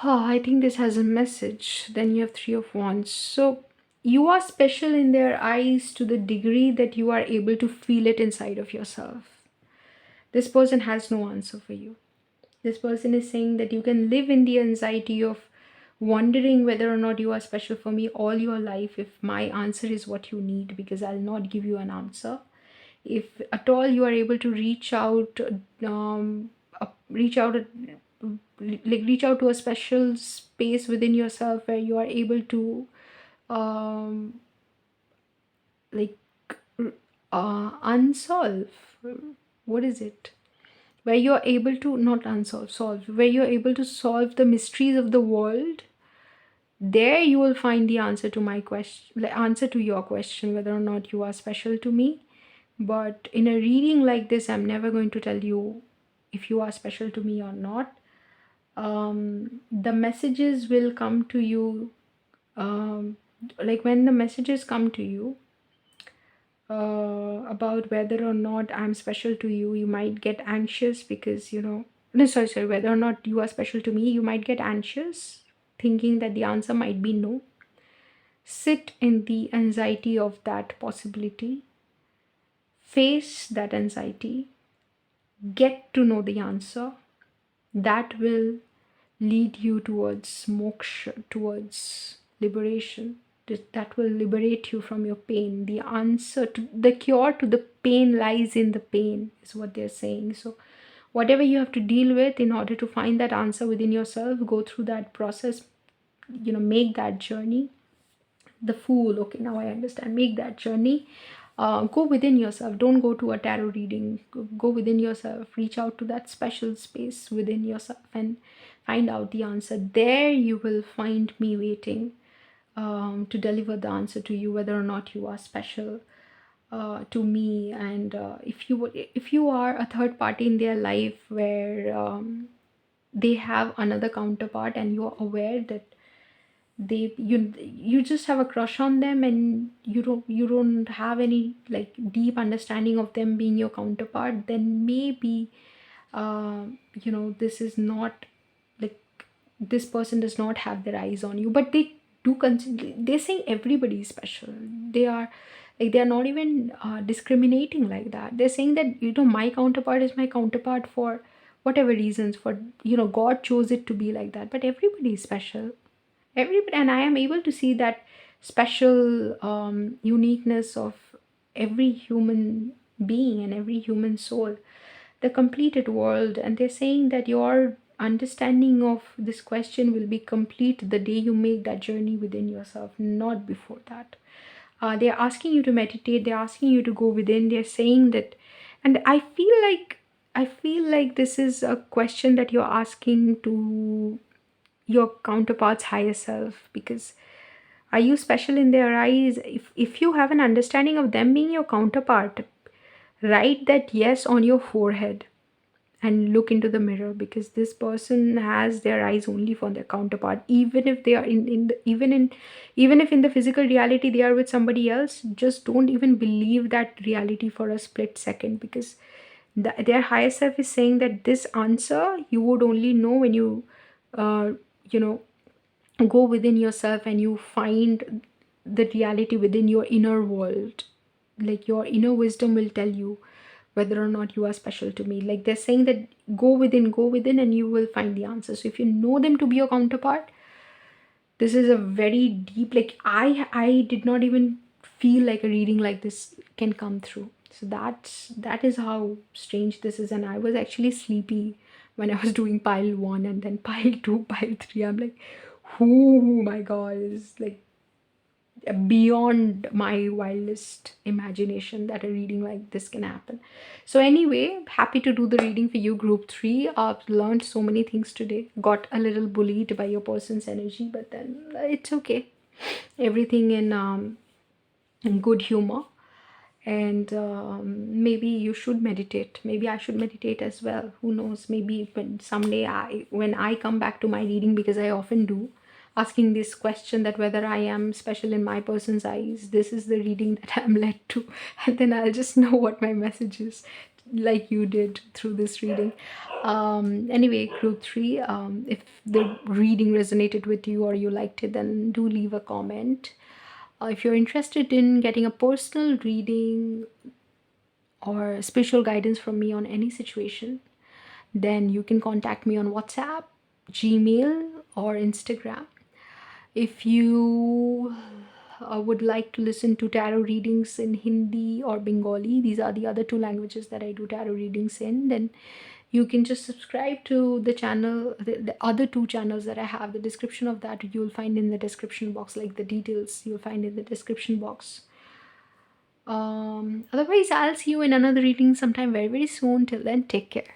I think this has a message. Then you have Three of Wands. So you are special in their eyes to the degree that you are able to feel it inside of yourself. This person has no answer for you. This person is saying that you can live in the anxiety of wondering whether or not you are special for me all your life if my answer is what you need, because I'll not give you an answer. If at all you are able to reach out reach out to a special space within yourself where you are able to um like unsolve, what is it, where you're able to not unsolve solve where you're able to solve the mysteries of the world, there you will find the answer to my question, the answer to your question whether or not you are special to me. But in a reading like this, I'm never going to tell you if you are special to me or not. The messages will come to you, like when the messages come to you about whether or not I'm special to you, you might get anxious because, no, sorry, whether or not you are special to me, you might get anxious thinking that the answer might be no. Sit in the anxiety of that possibility, face that anxiety, get to know the answer. That will lead you towards moksha, towards liberation. That will liberate you from your pain. The answer to the cure to the pain lies in the pain, is what they're saying. So whatever you have to deal with in order to find that answer within yourself, go through that process, make that journey. The Fool, okay, now I understand. Make that journey. Go within yourself. Don't go to a tarot reading. Go within yourself. Reach out to that special space within yourself and find out the answer. There you will find me waiting to deliver the answer to you, whether or not you are special to me. And if you are a third party in their life where they have another counterpart and you are aware that you just have a crush on them and you don't have any like deep understanding of them being your counterpart, then maybe this is not like, this person does not have their eyes on you. But they do consider, they're saying everybody is special. They are like, they're not even discriminating like that. They're saying that, my counterpart is my counterpart for whatever reasons, for God chose it to be like that. But everybody is special, everybody. And I am able to see that special uniqueness of every human being and every human soul, the completed world. And they're saying that your understanding of this question will be complete the day you make that journey within yourself, not before that. They're asking you to meditate, they're asking you to go within, they're saying that. And I feel like this is a question that you're asking to your counterpart's higher self, because are you special in their eyes? If you have an understanding of them being your counterpart, write that yes on your forehead and look into the mirror, because this person has their eyes only for their counterpart. Even if they are even if in the physical reality they are with somebody else, just don't even believe that reality for a split second, because their higher self is saying that this answer you would only know when you uh, you know go within yourself and you find the reality within your inner world. Like, your inner wisdom will tell you whether or not you are special to me. Like, they're saying that go within and you will find the answer. So if you know them to be your counterpart, this is a very deep, like, I did not even feel like a reading like this can come through. So that is how strange this is. And I was actually sleepy when I was doing pile 1 and then pile 2, pile 3. I'm like, oh my god, it's like beyond my wildest imagination that a reading like this can happen. So anyway, happy to do the reading for you, group 3. I've learned so many things today. Got a little bullied by your person's energy, but then it's okay. Everything in good humor. And maybe you should meditate. Maybe I should meditate as well. Who knows? Maybe when someday when I come back to my reading, because I often do, asking this question that whether I am special in my person's eyes, this is the reading that I'm led to, and then I'll just know what my message is, like you did through this reading. Anyway, group 3, if the reading resonated with you or you liked it, then do leave a comment. If you're interested in getting a personal reading or spiritual guidance from me on any situation, then you can contact me on WhatsApp, Gmail, or Instagram. If you would like to listen to tarot readings in Hindi or Bengali, these are the other two languages that I do tarot readings in, then you can just subscribe to the channel, the other two channels that I have. The description of that you'll find in the description box, like the details you'll find in the description box. Otherwise, I'll see you in another reading sometime very, very soon. Till then, take care.